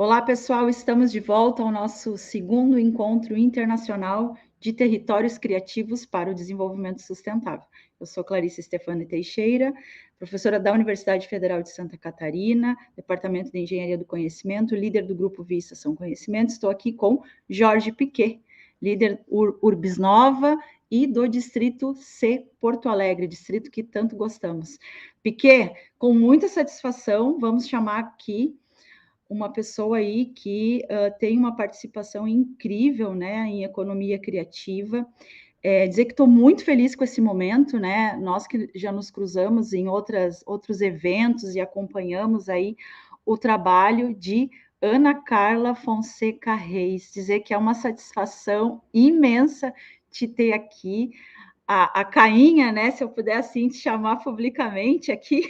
Olá, pessoal, estamos de volta ao nosso segundo encontro internacional de territórios criativos para o desenvolvimento sustentável. Eu sou Clarice Stefani Teixeira, professora da Universidade Federal de Santa Catarina, Departamento de Engenharia do Conhecimento, líder do Grupo Via Estação Conhecimento. Estou aqui com Jorge Piquet, líder Urbisnova e do Distrito C, Porto Alegre, distrito que tanto gostamos. Piquet, com muita satisfação, vamos chamar aqui uma pessoa aí que tem uma participação incrível, né, em economia criativa. Dizer que estou muito feliz com esse momento, né? Nós que já nos cruzamos em outros eventos e acompanhamos aí o trabalho de Ana Carla Fonseca Reis. Dizer que é uma satisfação imensa te ter aqui. A Cainha, né, se eu puder assim te chamar publicamente aqui,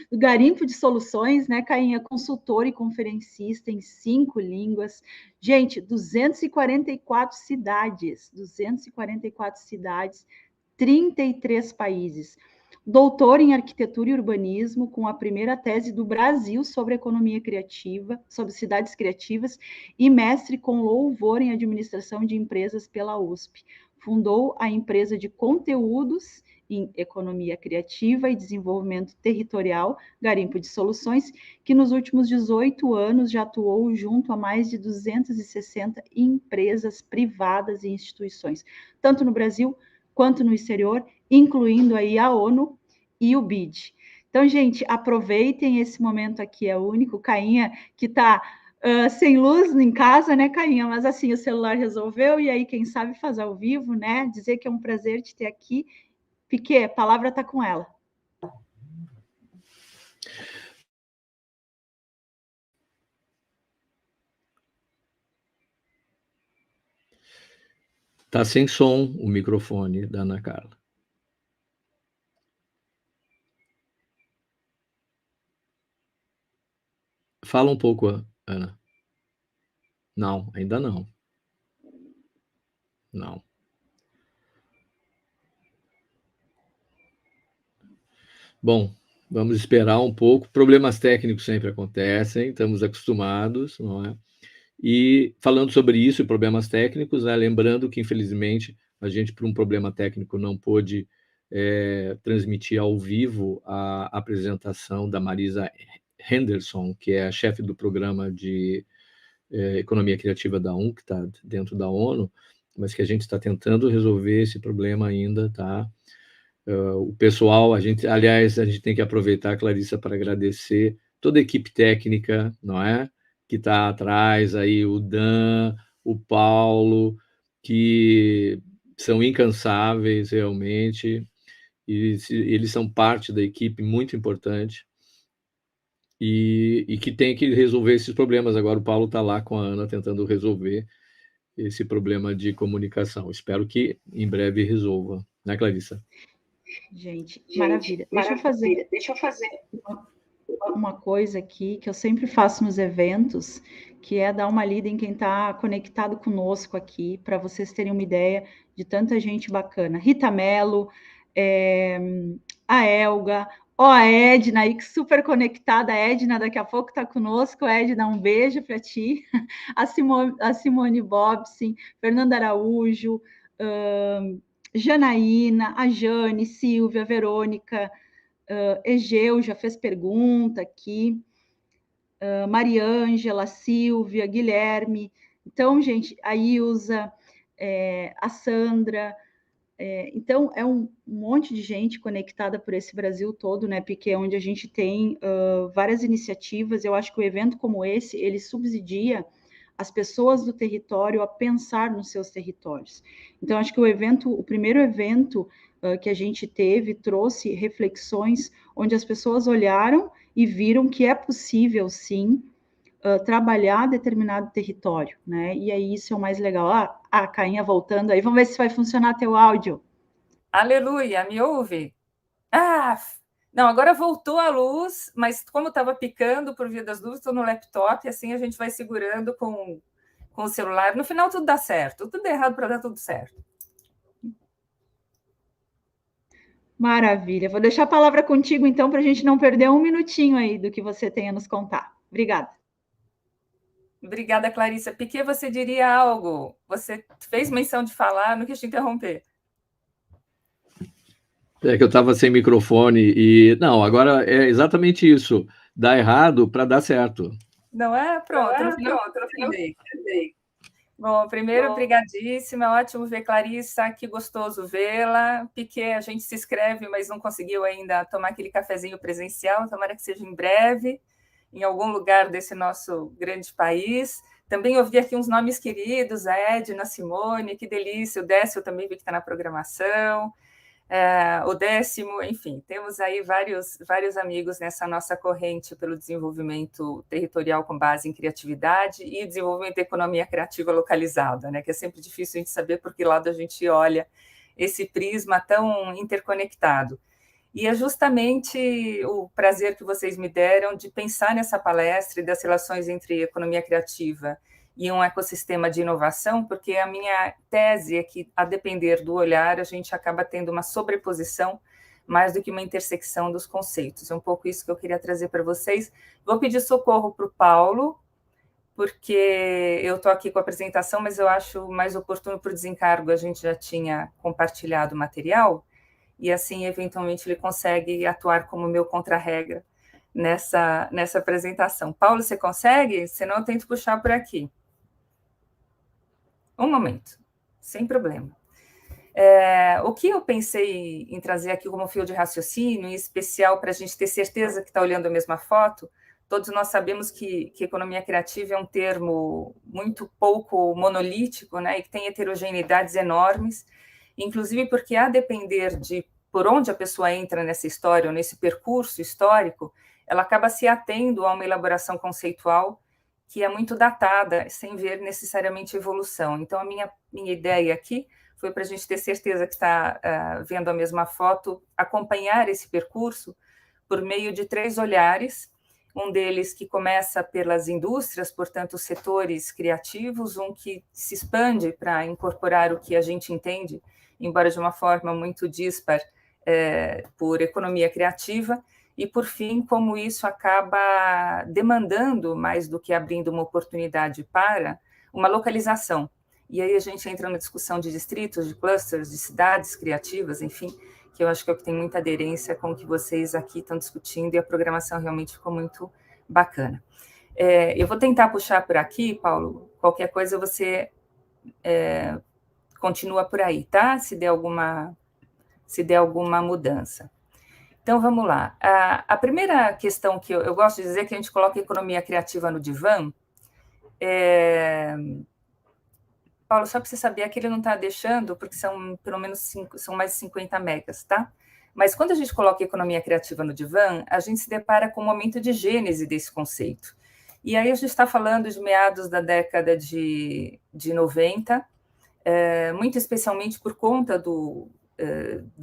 do Garimpo de Soluções, né, Cainha, consultora e conferencista em 5 línguas. Gente, 244 cidades, 33 países. Doutor em Arquitetura e Urbanismo, com a primeira tese do Brasil sobre economia criativa, sobre cidades criativas, e mestre com louvor em Administração de Empresas pela USP. Fundou a empresa de conteúdos em economia criativa e desenvolvimento territorial, Garimpo de Soluções, que nos últimos 18 anos já atuou junto a mais de 260 empresas privadas e instituições, tanto no Brasil quanto no exterior, incluindo aí a ONU e o BID. Então, gente, aproveitem esse momento aqui, é o único. Cainha que está sem luz em casa, né, Cainha? Mas assim, o celular resolveu, e aí, quem sabe, faz ao vivo, né? Dizer que é um prazer te ter aqui. Piquet, a palavra está com ela. Está sem som o microfone da Ana Carla. Fala um pouco, Ana. Não, ainda não. Não. Bom, vamos esperar um pouco. Problemas técnicos sempre acontecem, estamos acostumados, não é? E falando sobre isso e problemas técnicos, né, lembrando que, infelizmente, a gente, por um problema técnico, não pôde transmitir ao vivo a apresentação da Marisa Henderson, que é a chefe do programa de Economia Criativa da ONU, que está dentro da ONU, mas que a gente está tentando resolver esse problema ainda, tá? O pessoal, aliás, a gente tem que aproveitar, Clarissa, para agradecer toda a equipe técnica, não é? Que está atrás, aí o Dan, o Paulo, que são incansáveis realmente, e eles são parte da equipe muito importante, e que tem que resolver esses problemas. Agora o Paulo está lá com a Ana tentando resolver esse problema de comunicação. Espero que em breve resolva, né, Clarissa? Gente, maravilha. Deixa eu fazer uma coisa aqui que eu sempre faço nos eventos, que é dar uma lida em quem está conectado conosco aqui, para vocês terem uma ideia de tanta gente bacana. Rita Mello, a Elga, a Edna, aí que super conectada. A Edna daqui a pouco está conosco. Edna, um beijo para ti. A Simone Bobsin, Fernanda Araújo, Janaína, a Jane, Silvia, Verônica, Egeu já fez pergunta aqui, Mariângela, Silvia, Guilherme. Então, gente, a Ilza, a Sandra. Então, é um monte de gente conectada por esse Brasil todo, né, Piquet, onde a gente tem várias iniciativas. Eu acho que o evento como esse, ele subsidia as pessoas do território a pensar nos seus territórios. Então, acho que o primeiro evento que a gente teve, trouxe reflexões onde as pessoas olharam e viram que é possível, sim, trabalhar determinado território, né? E aí isso é o mais legal. A Cainha voltando aí, vamos ver se vai funcionar teu áudio. Aleluia, me ouve? Não, agora voltou a luz, mas como estava picando por via das luzes, estou no laptop, assim a gente vai segurando com o celular. No final tudo dá certo, tudo errado para dar tudo certo. Maravilha. Vou deixar a palavra contigo, então, para a gente não perder um minutinho aí do que você tem a nos contar. Obrigada. Obrigada, Clarissa. Piquet, você diria algo? Você fez menção de falar, não quis te interromper. É que eu estava sem microfone e... Não, agora é exatamente isso. Dá errado para dar certo. Não é? Pronto, no final eu entendei. Bom, primeiro, obrigadíssima, ótimo ver Clarissa, que gostoso vê-la. Piquet, a gente se inscreve, mas não conseguiu ainda tomar aquele cafezinho presencial, tomara que seja em breve, em algum lugar desse nosso grande país. Também ouvi aqui uns nomes queridos, a Edna, a Simone, que delícia, o Décio também vi que está na programação. O 10º, enfim, temos aí vários amigos nessa nossa corrente pelo desenvolvimento territorial com base em criatividade e desenvolvimento da economia criativa localizada, né, que é sempre difícil a gente saber por que lado a gente olha esse prisma tão interconectado. E é justamente o prazer que vocês me deram de pensar nessa palestra e das relações entre economia criativa e um ecossistema de inovação, porque a minha tese é que, a depender do olhar, a gente acaba tendo uma sobreposição mais do que uma intersecção dos conceitos. É um pouco isso que eu queria trazer para vocês. Vou pedir socorro para o Paulo, porque eu estou aqui com a apresentação, mas eu acho mais oportuno para o desencargo, a gente já tinha compartilhado o material, e assim, eventualmente, ele consegue atuar como meu contra-regra nessa apresentação. Paulo, você consegue? Senão eu tento puxar por aqui. Um momento, sem problema. O que eu pensei em trazer aqui como fio de raciocínio, em especial para a gente ter certeza que está olhando a mesma foto, todos nós sabemos que economia criativa é um termo muito pouco monolítico, né, e que tem heterogeneidades enormes, inclusive porque, a depender de por onde a pessoa entra nessa história, ou nesse percurso histórico, ela acaba se atendo a uma elaboração conceitual que é muito datada, sem ver necessariamente evolução. Então, a minha ideia aqui foi para a gente ter certeza que está vendo a mesma foto, acompanhar esse percurso por meio de 3 olhares, um deles que começa pelas indústrias, portanto, setores criativos, um que se expande para incorporar o que a gente entende, embora de uma forma muito dispar, por economia criativa, e, por fim, como isso acaba demandando, mais do que abrindo uma oportunidade para, uma localização. E aí a gente entra na discussão de distritos, de clusters, de cidades criativas, enfim, que eu acho que é o que tem muita aderência com o que vocês aqui estão discutindo, e a programação realmente ficou muito bacana. Eu vou tentar puxar por aqui, Paulo, qualquer coisa você continua por aí, tá? Se der alguma mudança. Então, vamos lá. A primeira questão que eu gosto de dizer é que a gente coloca a economia criativa no divã. Paulo, só para você saber, aqui ele não está deixando, porque são pelo menos são mais de 50 megas, tá? Mas quando a gente coloca a economia criativa no divã, a gente se depara com um momento de gênese desse conceito. E aí a gente está falando de meados da década de 90, muito especialmente por conta do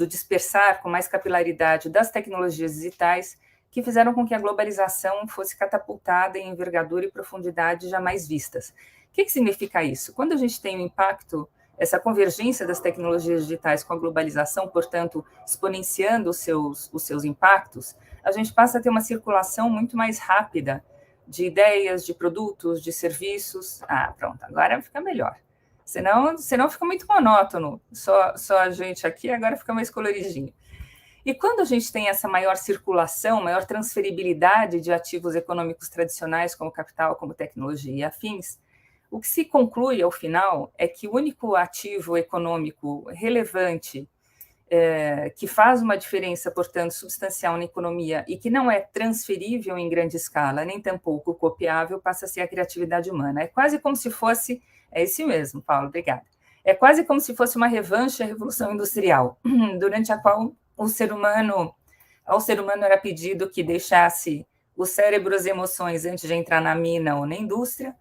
dispersar com mais capilaridade das tecnologias digitais, que fizeram com que a globalização fosse catapultada em envergadura e profundidade jamais vistas. O que significa isso? Quando a gente tem um impacto, essa convergência das tecnologias digitais com a globalização, portanto, exponenciando os seus impactos, a gente passa a ter uma circulação muito mais rápida de ideias, de produtos, de serviços. Pronto, agora fica melhor. Senão fica muito monótono, só a gente aqui, agora fica mais coloridinho. E quando a gente tem essa maior circulação, maior transferibilidade de ativos econômicos tradicionais, como capital, como tecnologia e afins, o que se conclui, ao final, é que o único ativo econômico relevante que faz uma diferença, portanto, substancial na economia e que não é transferível em grande escala, nem tampouco copiável, passa a ser a criatividade humana. É quase como se fosse... É isso mesmo, Paulo, obrigada. É quase como se fosse uma revanche à Revolução Industrial, durante a qual ao ser humano era pedido que deixasse o cérebro as emoções antes de entrar na mina ou na indústria,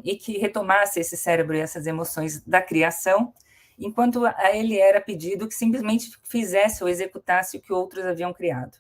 e que retomasse esse cérebro e essas emoções da criação, enquanto a ele era pedido que simplesmente fizesse ou executasse o que outros haviam criado.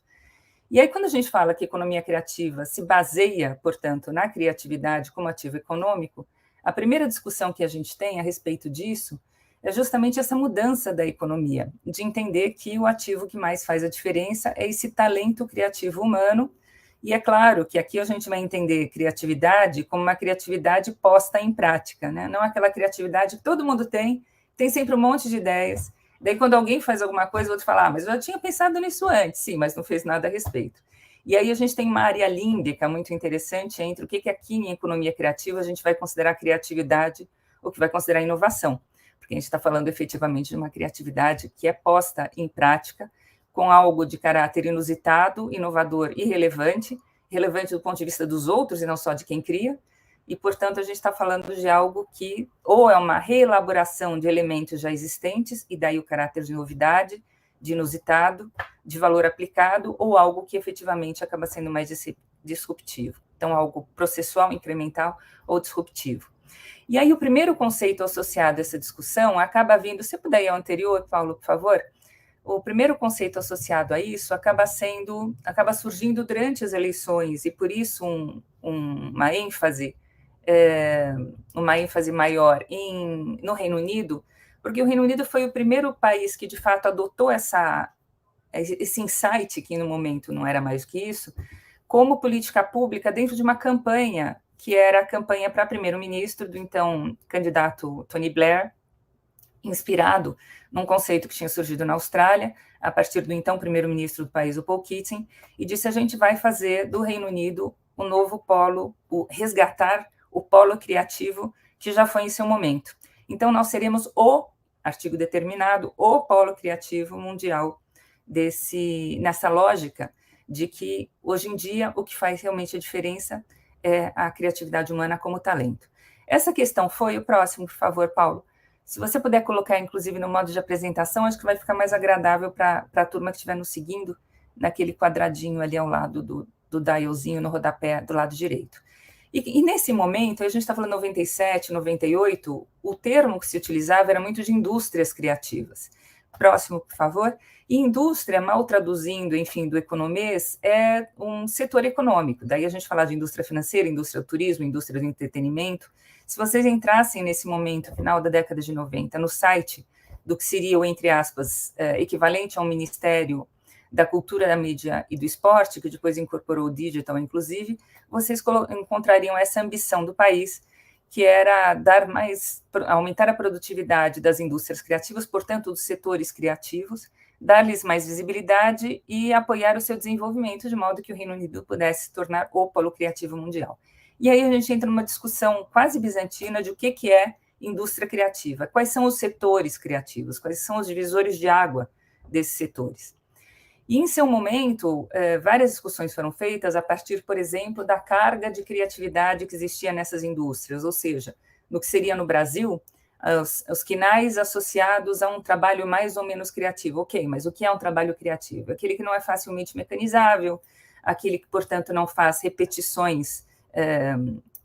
E aí, quando a gente fala que economia criativa se baseia, portanto, na criatividade como ativo econômico, a primeira discussão que a gente tem a respeito disso é justamente essa mudança da economia, de entender que o ativo que mais faz a diferença é esse talento criativo humano, E é claro que aqui a gente vai entender criatividade como uma criatividade posta em prática, né? Não aquela criatividade que todo mundo tem sempre um monte de ideias. Daí, quando alguém faz alguma coisa, o outro fala, mas eu já tinha pensado nisso antes, sim, mas não fez nada a respeito. E aí a gente tem uma área límbica muito interessante entre o que aqui em economia criativa a gente vai considerar criatividade ou que vai considerar inovação, porque a gente está falando efetivamente de uma criatividade que é posta em prática com algo de caráter inusitado, inovador e relevante do ponto de vista dos outros e não só de quem cria, e, portanto, a gente está falando de algo que ou é uma reelaboração de elementos já existentes, e daí o caráter de novidade, de inusitado, de valor aplicado, ou algo que efetivamente acaba sendo mais disruptivo. Então, algo processual, incremental ou disruptivo. E aí, o primeiro conceito associado a essa discussão acaba vindo, se puder ir ao anterior, Paulo, por favor, o primeiro conceito associado a isso acaba surgindo durante as eleições, e por isso uma ênfase maior no Reino Unido, porque o Reino Unido foi o primeiro país que, de fato, adotou esse insight, que no momento não era mais do que isso, como política pública dentro de uma campanha, que era a campanha para primeiro-ministro do então candidato Tony Blair, inspirado num conceito que tinha surgido na Austrália, a partir do então primeiro-ministro do país, o Paul Keating, e disse: a gente vai fazer do Reino Unido o novo polo, resgatar o polo criativo que já foi em seu momento. Então, nós seremos artigo determinado, o polo criativo mundial nessa lógica de que, hoje em dia, o que faz realmente a diferença é a criatividade humana como talento. Essa questão foi o próximo, por favor, Paulo. Se você puder colocar, inclusive, no modo de apresentação, acho que vai ficar mais agradável para a turma que estiver nos seguindo, naquele quadradinho ali ao lado do dialzinho, no rodapé do lado direito. E nesse momento, a gente está falando 97, 98, o termo que se utilizava era muito de indústrias criativas. Próximo, por favor. E indústria, mal traduzindo, enfim, do economês, é um setor econômico. Daí a gente fala de indústria financeira, indústria do turismo, indústria do entretenimento. Se vocês entrassem nesse momento, final da década de 90, no site do que seria o, entre aspas, equivalente a um Ministério da Cultura, da Mídia e do Esporte, que depois incorporou o digital, inclusive, vocês encontrariam essa ambição do país, que era aumentar a produtividade das indústrias criativas, portanto, dos setores criativos, dar-lhes mais visibilidade e apoiar o seu desenvolvimento, de modo que o Reino Unido pudesse se tornar o polo criativo mundial. E aí a gente entra numa discussão quase bizantina de o que é indústria criativa, quais são os setores criativos, quais são os divisores de água desses setores. E, em seu momento, várias discussões foram feitas a partir, por exemplo, da carga de criatividade que existia nessas indústrias, ou seja, no que seria no Brasil, os quinais associados a um trabalho mais ou menos criativo. Ok, mas o que é um trabalho criativo? Aquele que não é facilmente mecanizável, aquele que, portanto, não faz repetições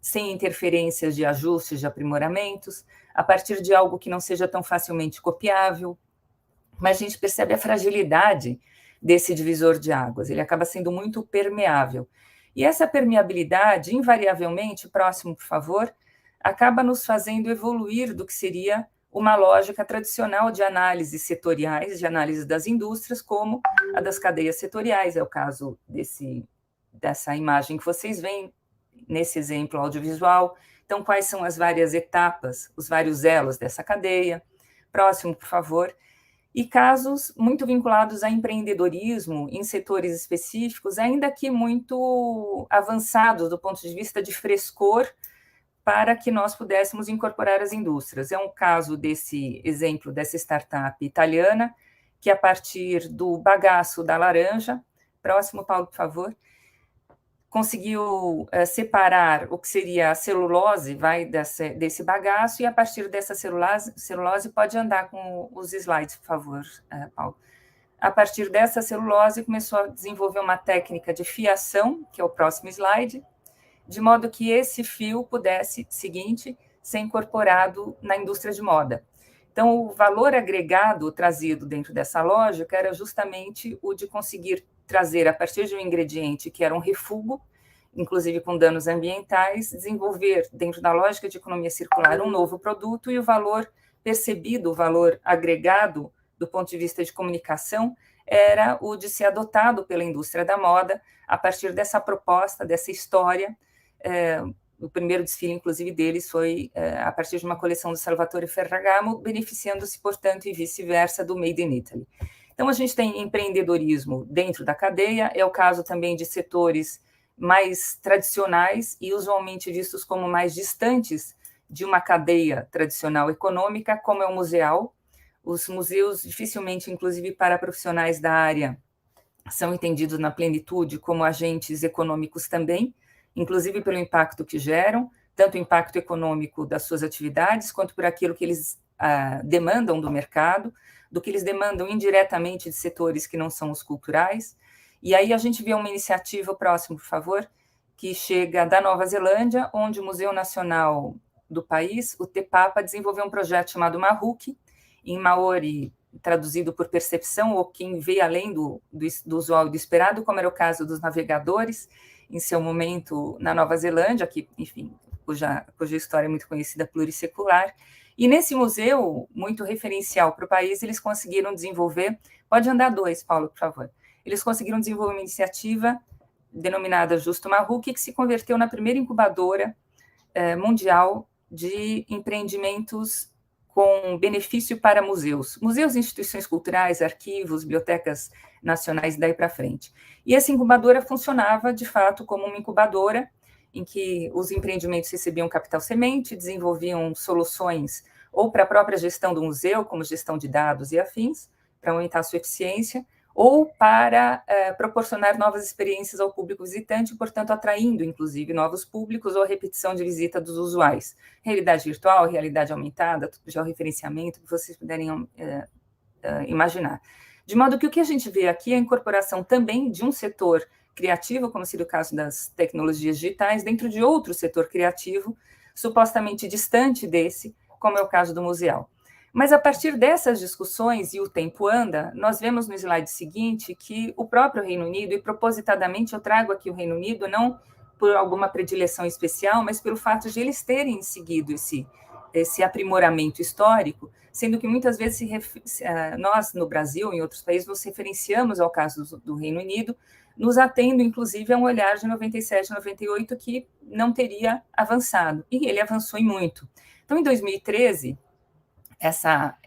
sem interferências de ajustes, de aprimoramentos, a partir de algo que não seja tão facilmente copiável. Mas a gente percebe a fragilidade desse divisor de águas, ele acaba sendo muito permeável. E essa permeabilidade, invariavelmente, próximo, por favor, acaba nos fazendo evoluir do que seria uma lógica tradicional de análises setoriais, de análise das indústrias, como a das cadeias setoriais, é o caso dessa imagem que vocês veem, nesse exemplo audiovisual. Então, quais são as várias etapas, os vários elos dessa cadeia? Próximo, por favor. E casos muito vinculados a empreendedorismo em setores específicos, ainda que muito avançados do ponto de vista de frescor, para que nós pudéssemos incorporar as indústrias. É um caso desse exemplo dessa startup italiana, que a partir do bagaço da laranja, próximo, Paulo, por favor, conseguiu separar o que seria a celulose desse bagaço, e a partir dessa celulose pode andar com os slides, por favor, Paulo. A partir dessa celulose, começou a desenvolver uma técnica de fiação, que é o próximo slide, de modo que esse fio pudesse, ser incorporado na indústria de moda. Então, o valor agregado trazido dentro dessa lógica era justamente o de conseguir trazer, a partir de um ingrediente que era um refúgio, inclusive com danos ambientais, desenvolver, dentro da lógica de economia circular, um novo produto, e o valor percebido, o valor agregado, do ponto de vista de comunicação, era o de ser adotado pela indústria da moda a partir dessa proposta, dessa história. O primeiro desfile, inclusive, deles foi a partir de uma coleção do Salvatore Ferragamo, beneficiando-se, portanto, e vice-versa, do Made in Italy. Então, a gente tem empreendedorismo dentro da cadeia, é o caso também de setores mais tradicionais e usualmente vistos como mais distantes de uma cadeia tradicional econômica, como é o museal. Os museus, dificilmente, inclusive para profissionais da área, são entendidos na plenitude como agentes econômicos também, inclusive pelo impacto que geram, tanto o impacto econômico das suas atividades, quanto por aquilo que eles demandam do mercado, do que eles demandam indiretamente de setores que não são os culturais. E aí a gente vê uma iniciativa, próximo, por favor, que chega da Nova Zelândia, onde o Museu Nacional do país, o Te Papa, desenvolveu um projeto chamado Mahuki, em Maori, traduzido por percepção, ou quem vê além do usual e do esperado, como era o caso dos navegadores, em seu momento na Nova Zelândia, que, enfim, cuja história é muito conhecida, plurissecular. E nesse museu, muito referencial para o país, eles conseguiram desenvolver... Pode andar 2, Paulo, por favor. Eles conseguiram desenvolver uma iniciativa denominada Justo Mahuki, que se converteu na primeira incubadora mundial de empreendimentos com benefício para museus, e instituições culturais, arquivos, bibliotecas nacionais, daí para frente. E essa incubadora funcionava, de fato, como uma incubadora em que os empreendimentos recebiam capital semente, desenvolviam soluções ou para a própria gestão do museu, como gestão de dados e afins, para aumentar a sua eficiência, ou para proporcionar novas experiências ao público visitante, portanto, atraindo, inclusive, novos públicos ou a repetição de visita dos usuais. Realidade virtual, realidade aumentada, georreferenciamento, que vocês puderem imaginar. De modo que o que a gente vê aqui é a incorporação também de um setor criativo, como seria o caso das tecnologias digitais, dentro de outro setor criativo, supostamente distante desse, como é o caso do museal. Mas, a partir dessas discussões, e o tempo anda, nós vemos no slide seguinte que o próprio Reino Unido, e propositadamente eu trago aqui o Reino Unido, não por alguma predileção especial, mas pelo fato de eles terem seguido esse aprimoramento histórico, sendo que muitas vezes nós, no Brasil, em outros países, nos referenciamos ao caso do Reino Unido, nos atendo, inclusive, a um olhar de 97, 98, que não teria avançado, e ele avançou em muito. Então, em 2013...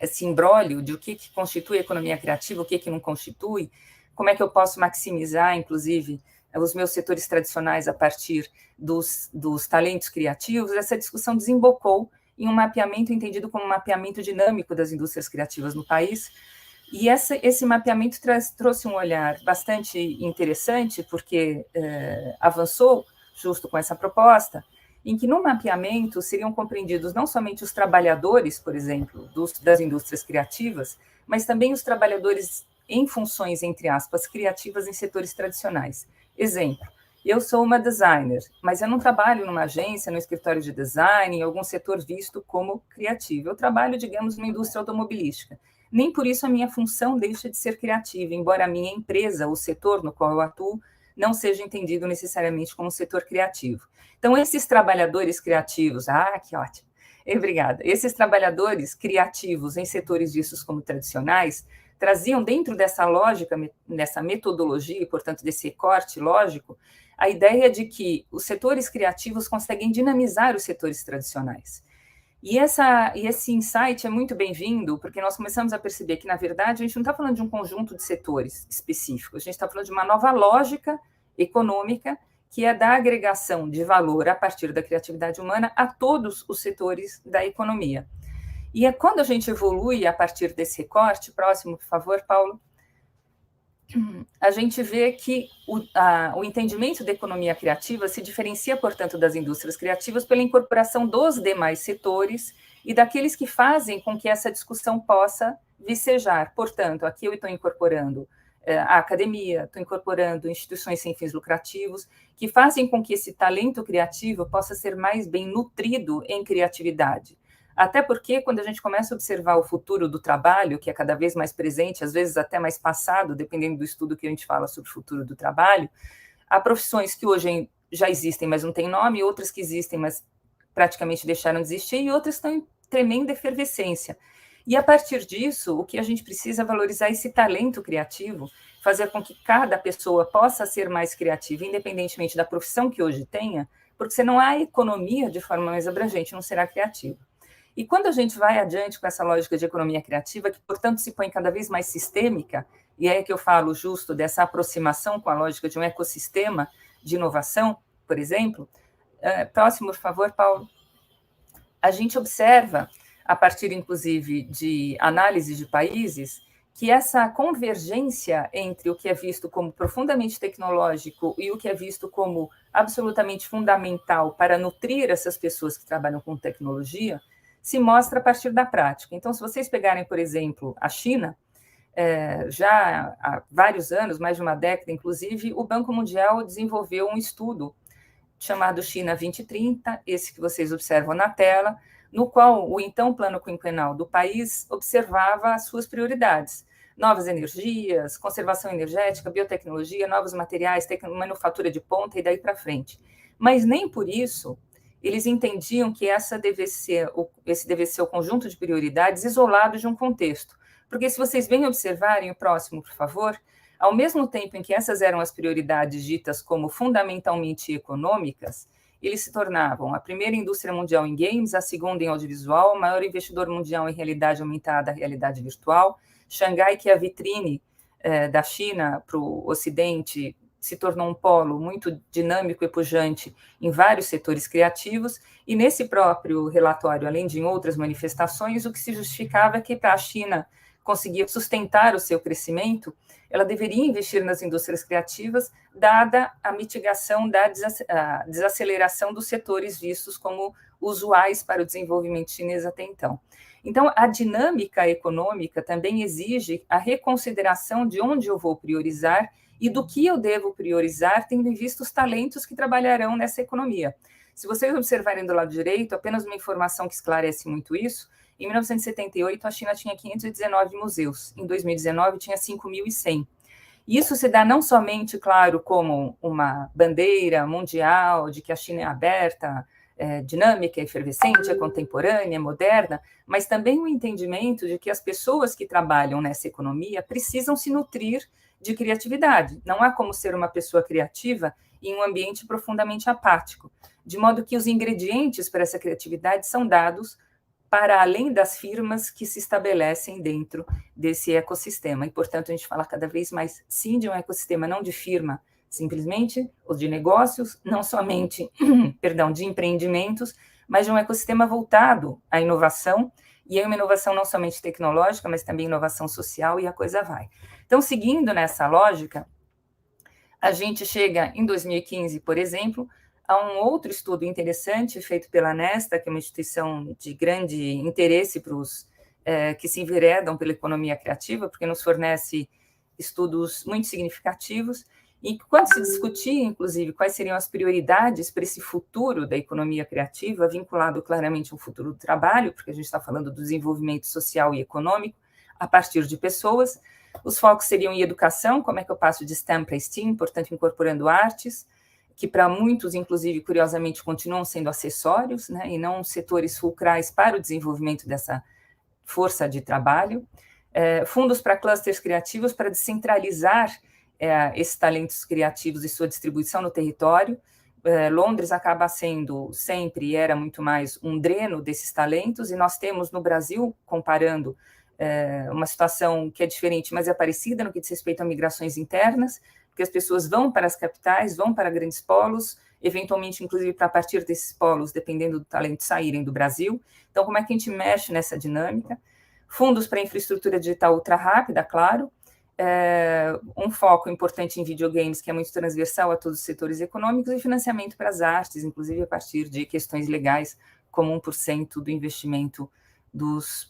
esse imbróglio de o que constitui a economia criativa, o que não constitui, como é que eu posso maximizar, inclusive, os meus setores tradicionais a partir dos talentos criativos, essa discussão desembocou em um mapeamento entendido como um mapeamento dinâmico das indústrias criativas no país, e esse mapeamento trouxe um olhar bastante interessante, porque avançou justo com essa proposta, em que no mapeamento seriam compreendidos não somente os trabalhadores, por exemplo, das indústrias criativas, mas também os trabalhadores em funções, entre aspas, criativas em setores tradicionais. Exemplo, eu sou uma designer, mas eu não trabalho numa agência, no escritório de design, em algum setor visto como criativo. Eu trabalho, digamos, numa indústria automobilística. Nem por isso a minha função deixa de ser criativa, embora a minha empresa, o setor no qual eu atuo, não seja entendido necessariamente como setor criativo. Então, esses trabalhadores criativos, que ótimo, obrigada. Esses trabalhadores criativos em setores vistos como tradicionais, traziam dentro dessa lógica, dessa metodologia, e, portanto, desse recorte lógico, a ideia de que os setores criativos conseguem dinamizar os setores tradicionais. E esse insight é muito bem-vindo, porque nós começamos a perceber que, na verdade, a gente não está falando de um conjunto de setores específicos, a gente está falando de uma nova lógica econômica, que é da agregação de valor a partir da criatividade humana a todos os setores da economia. E é quando a gente evolui a partir desse recorte, próximo, por favor, Paulo, a gente vê que o entendimento da economia criativa se diferencia, portanto, das indústrias criativas pela incorporação dos demais setores e daqueles que fazem com que essa discussão possa vicejar. Portanto, aqui eu estou incorporando a academia, estou incorporando instituições sem fins lucrativos, que fazem com que esse talento criativo possa ser mais bem nutrido em criatividade. Até porque, quando a gente começa a observar o futuro do trabalho, que é cada vez mais presente, às vezes até mais passado, dependendo do estudo que a gente fala sobre o futuro do trabalho, há profissões que hoje já existem, mas não têm nome, outras que existem, mas praticamente deixaram de existir, e outras estão em tremenda efervescência. E, a partir disso, o que a gente precisa é valorizar esse talento criativo, fazer com que cada pessoa possa ser mais criativa, independentemente da profissão que hoje tenha, porque senão a economia, de forma mais abrangente, não será criativa. E quando a gente vai adiante com essa lógica de economia criativa, que, portanto, se põe cada vez mais sistêmica, e é que eu falo justo dessa aproximação com a lógica de um ecossistema de inovação, por exemplo. Próximo, por favor, Paulo. A gente observa, a partir, inclusive, de análise de países, que essa convergência entre o que é visto como profundamente tecnológico e o que é visto como absolutamente fundamental para nutrir essas pessoas que trabalham com tecnologia, se mostra a partir da prática. Então, se vocês pegarem, por exemplo, a China, já há vários anos, mais de uma década, inclusive, o Banco Mundial desenvolveu um estudo chamado China 2030, esse que vocês observam na tela, no qual o então plano quinquenal do país observava as suas prioridades: novas energias, conservação energética, biotecnologia, novos materiais, manufatura de ponta e daí para frente. Mas nem por isso eles entendiam que esse deve ser o conjunto de prioridades isolado de um contexto. Porque se vocês bem observarem, o próximo, por favor, ao mesmo tempo em que essas eram as prioridades ditas como fundamentalmente econômicas, eles se tornavam a primeira indústria mundial em games, a segunda em audiovisual, o maior investidor mundial em realidade aumentada, realidade virtual. Xangai, que é a vitrine da China para o Ocidente, se tornou um polo muito dinâmico e pujante em vários setores criativos, e nesse próprio relatório, além de em outras manifestações, o que se justificava é que para a China conseguir sustentar o seu crescimento, ela deveria investir nas indústrias criativas, dada a mitigação da desaceleração dos setores vistos como usuais para o desenvolvimento chinês até então. Então, a dinâmica econômica também exige a reconsideração de onde eu vou priorizar e do que eu devo priorizar, tendo em vista os talentos que trabalharão nessa economia. Se vocês observarem do lado direito, apenas uma informação que esclarece muito isso: em 1978, a China tinha 519 museus. Em 2019, tinha 5.100. Isso se dá não somente, claro, como uma bandeira mundial de que a China é aberta, dinâmica, efervescente, é contemporânea, é moderna, mas também o entendimento de que as pessoas que trabalham nessa economia precisam se nutrir de criatividade. Não há como ser uma pessoa criativa em um ambiente profundamente apático, de modo que os ingredientes para essa criatividade são dados para além das firmas que se estabelecem dentro desse ecossistema. E, portanto, a gente fala cada vez mais, sim, de um ecossistema, não de firma, simplesmente, ou de negócios, não somente, de empreendimentos, mas de um ecossistema voltado à inovação, e é uma inovação não somente tecnológica, mas também inovação social, e a coisa vai. Então, seguindo nessa lógica, a gente chega em 2015, por exemplo, há um outro estudo interessante feito pela Nesta, que é uma instituição de grande interesse para os que se enveredam pela economia criativa, porque nos fornece estudos muito significativos, e quando se discutia, inclusive, quais seriam as prioridades para esse futuro da economia criativa, vinculado claramente ao futuro do trabalho, porque a gente está falando do desenvolvimento social e econômico a partir de pessoas, os focos seriam em educação, como é que eu passo de STEM para STEAM, portanto, incorporando artes, que para muitos, inclusive, curiosamente, continuam sendo acessórios, né, e não setores fulcrais para o desenvolvimento dessa força de trabalho. Fundos para clusters criativos para descentralizar esses talentos criativos e sua distribuição no território. Londres acaba sendo sempre, e era muito mais, um dreno desses talentos, e nós temos no Brasil, comparando, uma situação que é diferente, mas é parecida no que diz respeito a migrações internas, porque as pessoas vão para as capitais, vão para grandes polos, eventualmente, inclusive, para partir desses polos, dependendo do talento, saírem do Brasil. Então, como é que a gente mexe nessa dinâmica? Fundos para infraestrutura digital ultra rápida, claro, um foco importante em videogames, que é muito transversal a todos os setores econômicos, e financiamento para as artes, inclusive a partir de questões legais, como 1% do investimento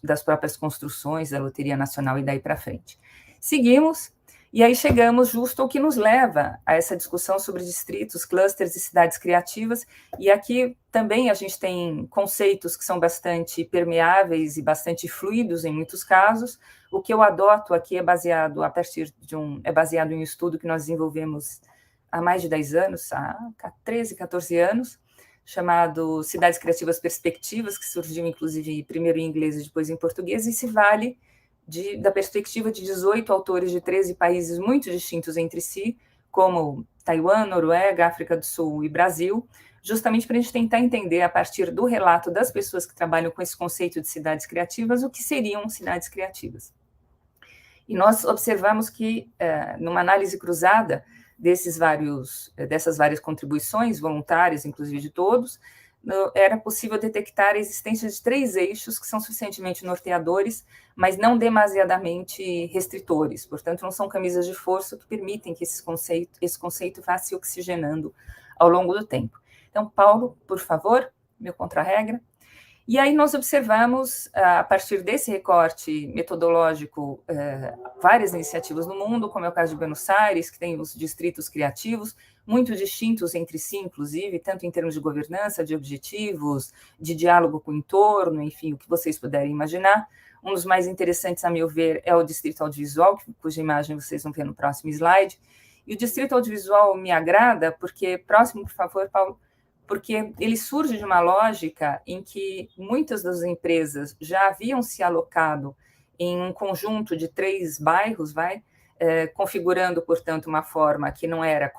das próprias construções, da Loteria Nacional e daí para frente. Seguimos, e aí chegamos justo ao que nos leva a essa discussão sobre distritos, clusters e cidades criativas, e aqui também a gente tem conceitos que são bastante permeáveis e bastante fluidos em muitos casos. O que eu adoto aqui é baseado em um estudo que nós desenvolvemos há mais de 10 anos, há 13, 14 anos, chamado Cidades Criativas Perspectivas, que surgiu, inclusive, primeiro em inglês e depois em português, e se vale da perspectiva de 18 autores de 13 países muito distintos entre si, como Taiwan, Noruega, África do Sul e Brasil, justamente para a gente tentar entender, a partir do relato das pessoas que trabalham com esse conceito de cidades criativas, o que seriam cidades criativas. E nós observamos que, numa análise cruzada dessas várias contribuições voluntárias, inclusive de todos, era possível detectar a existência de 3 eixos que são suficientemente norteadores, mas não demasiadamente restritores. Portanto, não são camisas de força que permitem que esse conceito vá se oxigenando ao longo do tempo. Então, Paulo, por favor, meu contra-regra. E aí nós observamos, a partir desse recorte metodológico, várias iniciativas no mundo, como é o caso de Buenos Aires, que tem os distritos criativos, muito distintos entre si, inclusive, tanto em termos de governança, de objetivos, de diálogo com o entorno, enfim, o que vocês puderem imaginar. Um dos mais interessantes, a meu ver, é o Distrito Audiovisual, cuja imagem vocês vão ver no próximo slide. E o Distrito Audiovisual me agrada, porque, próximo, por favor, Paulo, porque ele surge de uma lógica em que muitas das empresas já haviam se alocado em um conjunto de 3 bairros, configurando, portanto, uma forma que não era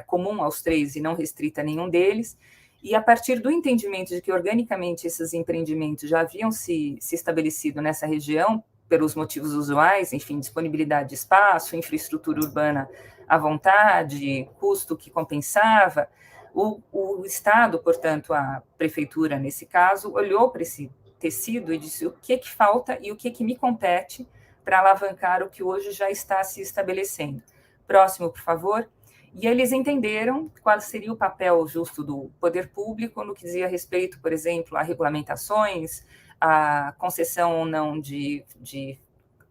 comum aos 3 e não restrita a nenhum deles, e a partir do entendimento de que, organicamente, esses empreendimentos já haviam se estabelecido nessa região, pelos motivos usuais, enfim, disponibilidade de espaço, infraestrutura urbana à vontade, custo que compensava, o Estado, portanto, a prefeitura, nesse caso, olhou para esse tecido e disse o que falta e o que me compete para alavancar o que hoje já está se estabelecendo. Próximo, por favor. E eles entenderam qual seria o papel justo do poder público no que dizia respeito, por exemplo, a regulamentações, a concessão ou não de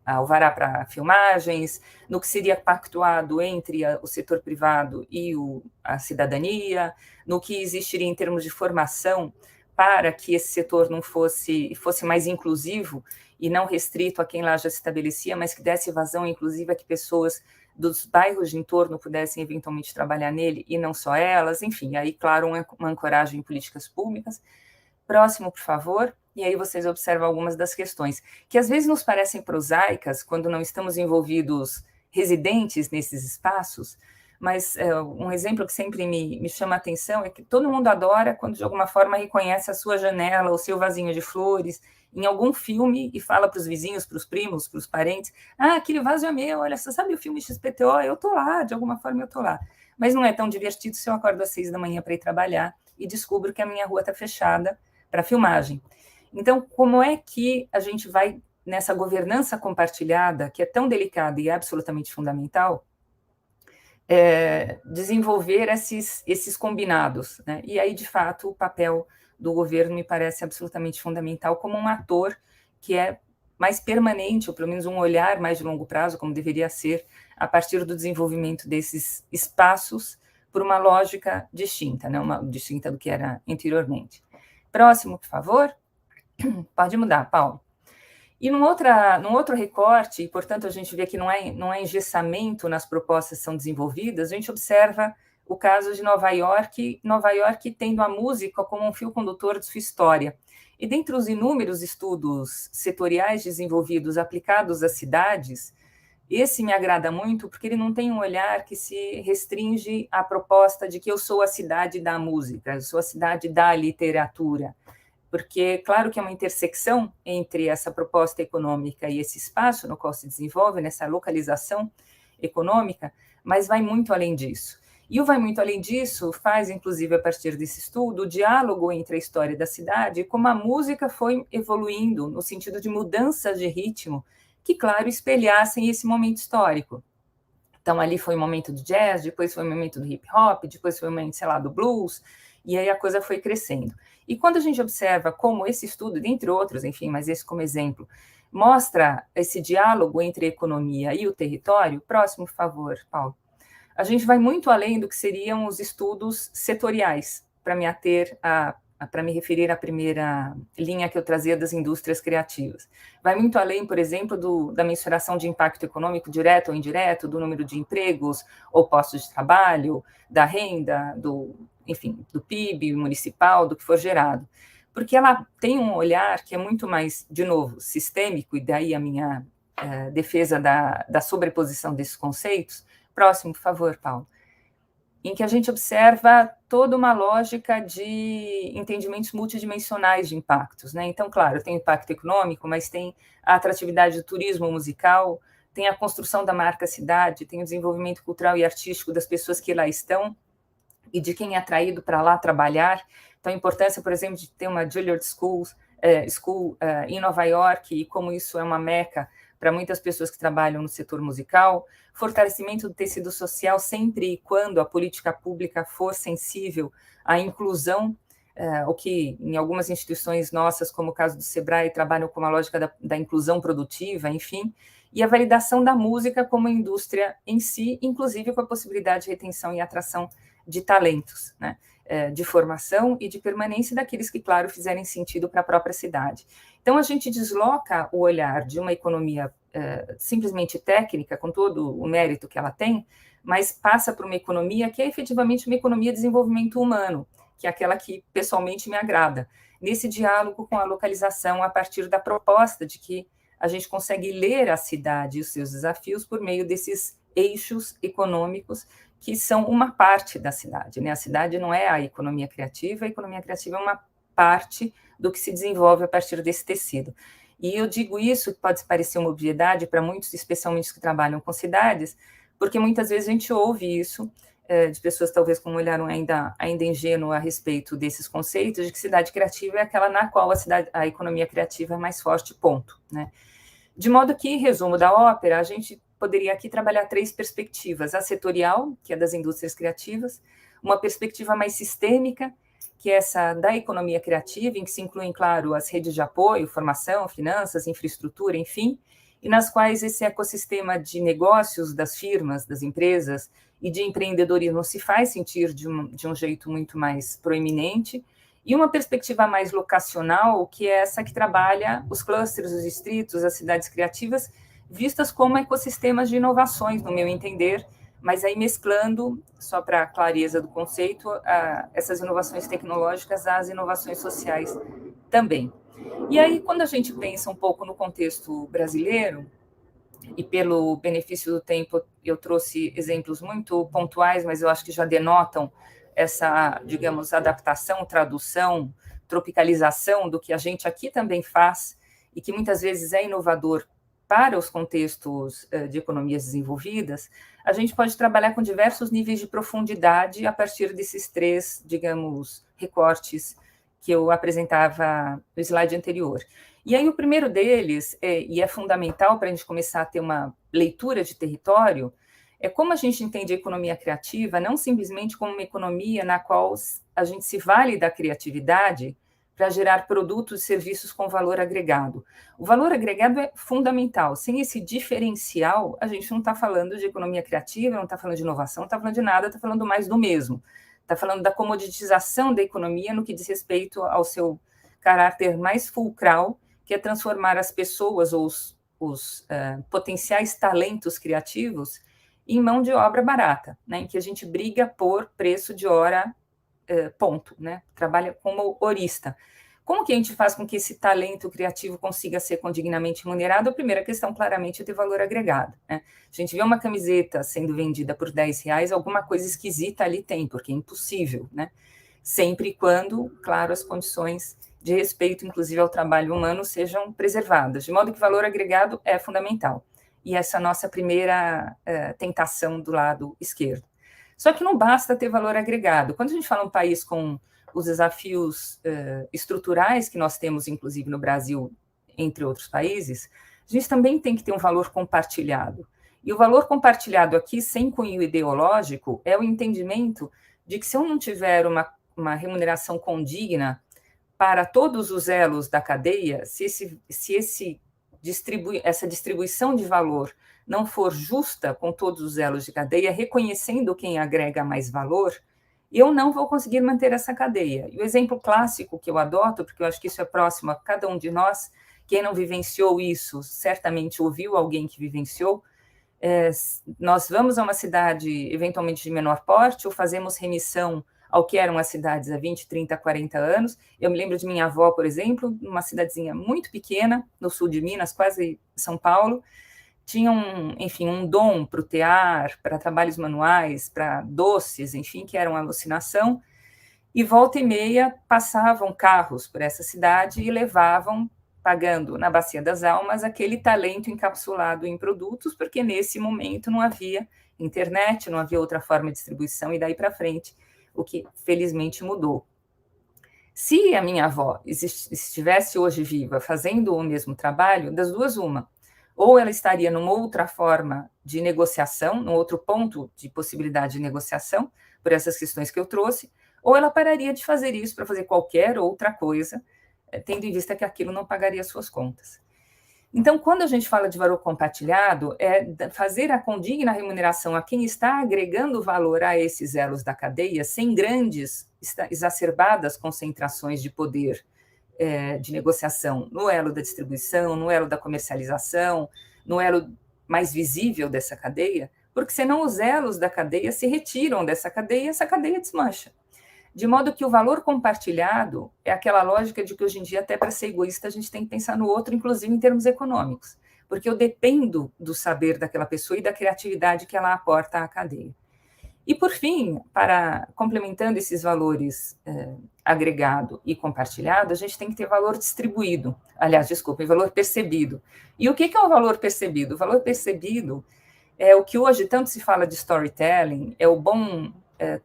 alvará para filmagens, no que seria pactuado entre o setor privado e a cidadania, no que existiria em termos de formação para que esse setor não fosse mais inclusivo e não restrito a quem lá já se estabelecia, mas que desse vazão, inclusive, a que pessoas dos bairros de entorno pudessem eventualmente trabalhar nele, e não só elas, enfim, aí, claro, uma ancoragem em políticas públicas. Próximo, por favor. E aí vocês observam algumas das questões, que às vezes nos parecem prosaicas, quando não estamos envolvidos residentes nesses espaços, mas um exemplo que sempre me chama a atenção é que todo mundo adora quando, de alguma forma, reconhece a sua janela, o seu vasinho de flores, em algum filme, e fala para os vizinhos, para os primos, para os parentes, aquele vaso é meu, olha, você sabe o filme XPTO? Eu estou lá, de alguma forma eu estou lá. Mas não é tão divertido se eu acordo às 6 da manhã para ir trabalhar e descubro que a minha rua está fechada para filmagem. Então, como é que a gente vai, nessa governança compartilhada, que é tão delicada e absolutamente fundamental, desenvolver esses combinados, né? E aí, de fato, o papel do governo me parece absolutamente fundamental como um ator que é mais permanente, ou pelo menos um olhar mais de longo prazo, como deveria ser, a partir do desenvolvimento desses espaços por uma lógica distinta, né? Distinta do que era anteriormente. Próximo, por favor. Pode mudar, Paulo. E num outro recorte, e, portanto, a gente vê que não é engessamento nas propostas que são desenvolvidas, a gente observa o caso de Nova York tendo a música como um fio condutor de sua história. E dentre os inúmeros estudos setoriais desenvolvidos aplicados às cidades, esse me agrada muito porque ele não tem um olhar que se restringe à proposta de que eu sou a cidade da música, eu sou a cidade da literatura. Porque, claro que é uma intersecção entre essa proposta econômica e esse espaço no qual se desenvolve, nessa localização econômica, mas vai muito além disso. E o vai muito além disso faz, inclusive, a partir desse estudo, o diálogo entre a história da cidade e como a música foi evoluindo no sentido de mudanças de ritmo que, claro, espelhassem esse momento histórico. Então, ali foi o momento do jazz, depois foi o momento do hip-hop, depois foi o momento, sei lá, do blues, e aí a coisa foi crescendo. E quando a gente observa como esse estudo, dentre outros, enfim, mas esse como exemplo, mostra esse diálogo entre a economia e o território, próximo, por favor, Paulo, a gente vai muito além do que seriam os estudos setoriais, para me ater a para me referir à primeira linha que eu trazia das indústrias criativas. Vai muito além, por exemplo, da mensuração de impacto econômico direto ou indireto, do número de empregos ou postos de trabalho, da renda, enfim, do PIB municipal, do que for gerado. Porque ela tem um olhar que é muito mais, de novo, sistêmico, e daí a minha defesa da sobreposição desses conceitos. Próximo, por favor, Paulo. Em que a gente observa toda uma lógica de entendimentos multidimensionais de impactos, né? Então, claro, tem impacto econômico, mas tem a atratividade do turismo musical, tem a construção da marca cidade, tem o desenvolvimento cultural e artístico das pessoas que lá estão e de quem é atraído para lá trabalhar. Então, a importância, por exemplo, de ter uma Juilliard School em Nova York, e como isso é uma meca para muitas pessoas que trabalham no setor musical, fortalecimento do tecido social sempre e quando a política pública for sensível à inclusão, o que em algumas instituições nossas, como o caso do Sebrae, trabalham com a lógica da inclusão produtiva, enfim, e a validação da música como indústria em si, inclusive com a possibilidade de retenção e atração de talentos, né? De formação e de permanência daqueles que, claro, fizerem sentido para a própria cidade. Então, a gente desloca o olhar de uma economia simplesmente técnica, com todo o mérito que ela tem, mas passa por uma economia que é efetivamente uma economia de desenvolvimento humano, que é aquela que pessoalmente me agrada, nesse diálogo com a localização a partir da proposta de que a gente consegue ler a cidade e os seus desafios por meio desses eixos econômicos que são uma parte da cidade, né? A cidade não é a economia criativa é uma parte do que se desenvolve a partir desse tecido. E eu digo isso, que pode parecer uma obviedade para muitos, especialmente os que trabalham com cidades, porque muitas vezes a gente ouve isso de pessoas talvez com um olhar ainda ingênuo a respeito desses conceitos, de que cidade criativa é aquela na qual a economia criativa é mais forte, ponto, né? De modo que, resumo da ópera, a gente poderia aqui trabalhar 3 perspectivas: a setorial, que é das indústrias criativas, uma perspectiva mais sistêmica, que é essa da economia criativa, em que se incluem, claro, as redes de apoio, formação, finanças, infraestrutura, enfim, e nas quais esse ecossistema de negócios das firmas, das empresas e de empreendedorismo se faz sentir de um jeito muito mais proeminente, e uma perspectiva mais locacional, que é essa que trabalha os clusters, os distritos, as cidades criativas, vistas como ecossistemas de inovações, no meu entender, mas aí mesclando, só para a clareza do conceito, essas inovações tecnológicas às inovações sociais também. E aí, quando a gente pensa um pouco no contexto brasileiro, e pelo benefício do tempo, eu trouxe exemplos muito pontuais, mas eu acho que já denotam essa, digamos, adaptação, tradução, tropicalização do que a gente aqui também faz e que muitas vezes é inovador para os contextos de economias desenvolvidas. A gente pode trabalhar com diversos níveis de profundidade a partir desses 3, digamos, recortes que eu apresentava no slide anterior. E aí o primeiro deles, e é fundamental para a gente começar a ter uma leitura de território, é como a gente entende a economia criativa, não simplesmente como uma economia na qual a gente se vale da criatividade para gerar produtos e serviços com valor agregado. O valor agregado é fundamental. Sem esse diferencial, a gente não está falando de economia criativa, não está falando de inovação, não está falando de nada, está falando mais do mesmo. Está falando da comoditização da economia no que diz respeito ao seu caráter mais fulcral, que é transformar as pessoas ou os potenciais talentos criativos em mão de obra barata, né, em que a gente briga por preço de hora, ponto, né, trabalha como horista. Como que a gente faz com que esse talento criativo consiga ser condignamente remunerado? A primeira questão, claramente, é ter valor agregado, né? A gente vê uma camiseta sendo vendida por R$10, alguma coisa esquisita ali tem, porque é impossível, né? Sempre e quando, claro, as condições de respeito, inclusive ao trabalho humano, sejam preservadas, de modo que valor agregado é fundamental. E essa é a nossa primeira tentação do lado esquerdo. Só que não basta ter valor agregado. Quando a gente fala um país com os desafios estruturais que nós temos, inclusive no Brasil, entre outros países, a gente também tem que ter um valor compartilhado. E o valor compartilhado aqui, sem cunho ideológico, é o entendimento de que se eu não tiver uma remuneração condigna para todos os elos da cadeia, se essa distribuição de valor não for justa com todos os elos de cadeia, reconhecendo quem agrega mais valor, eu não vou conseguir manter essa cadeia. E o exemplo clássico que eu adoto, porque eu acho que isso é próximo a cada um de nós, quem não vivenciou isso, certamente ouviu alguém que vivenciou, nós vamos a uma cidade, eventualmente de menor porte, ou fazemos remissão ao que eram as cidades há 20, 30, 40 anos. Eu me lembro de minha avó, por exemplo, numa cidadezinha muito pequena, no sul de Minas, quase São Paulo, tinha um dom para o tear, para trabalhos manuais, para doces, enfim, que eram alucinação, e volta e meia passavam carros por essa cidade e levavam, pagando na Bacia das Almas, aquele talento encapsulado em produtos, porque nesse momento não havia internet, não havia outra forma de distribuição, e daí para frente, o que felizmente mudou. Se a minha avó estivesse hoje viva, fazendo o mesmo trabalho, das duas uma, ou ela estaria numa outra forma de negociação, num outro ponto de possibilidade de negociação, por essas questões que eu trouxe, ou ela pararia de fazer isso para fazer qualquer outra coisa, tendo em vista que aquilo não pagaria suas contas. Então, quando a gente fala de valor compartilhado, é fazer a condigna remuneração a quem está agregando valor a esses elos da cadeia, sem grandes, exacerbadas concentrações de poder de negociação no elo da distribuição, no elo da comercialização, no elo mais visível dessa cadeia, porque senão os elos da cadeia se retiram dessa cadeia e essa cadeia desmancha. De modo que o valor compartilhado é aquela lógica de que hoje em dia, até para ser egoísta, a gente tem que pensar no outro, inclusive em termos econômicos, porque eu dependo do saber daquela pessoa e da criatividade que ela aporta à cadeia. E, por fim, complementando esses valores agregado e compartilhado, a gente tem que ter valor distribuído, valor percebido. E o que é o valor percebido? O valor percebido é o que hoje tanto se fala de storytelling, é o bom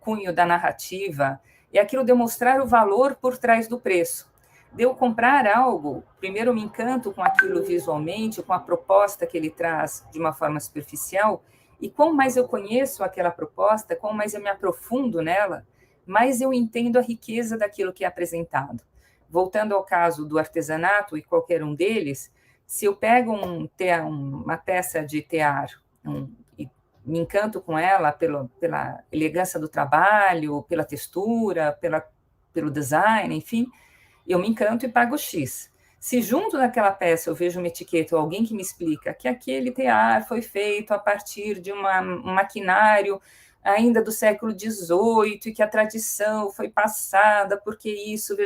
cunho da narrativa, é aquilo de eu mostrar o valor por trás do preço. De eu comprar algo, primeiro eu me encanto com aquilo visualmente, com a proposta que ele traz de uma forma superficial, e quanto mais eu conheço aquela proposta, quanto mais eu me aprofundo nela, mais eu entendo a riqueza daquilo que é apresentado. Voltando ao caso do artesanato e qualquer um deles, se eu pego uma peça de tear e me encanto com ela pela elegância do trabalho, pela textura, pelo design, enfim, eu me encanto e pago X. Se junto daquela peça eu vejo uma etiqueta ou alguém que me explica que aquele tear foi feito a partir de um maquinário ainda do século XVIII e que a tradição foi passada, porque isso...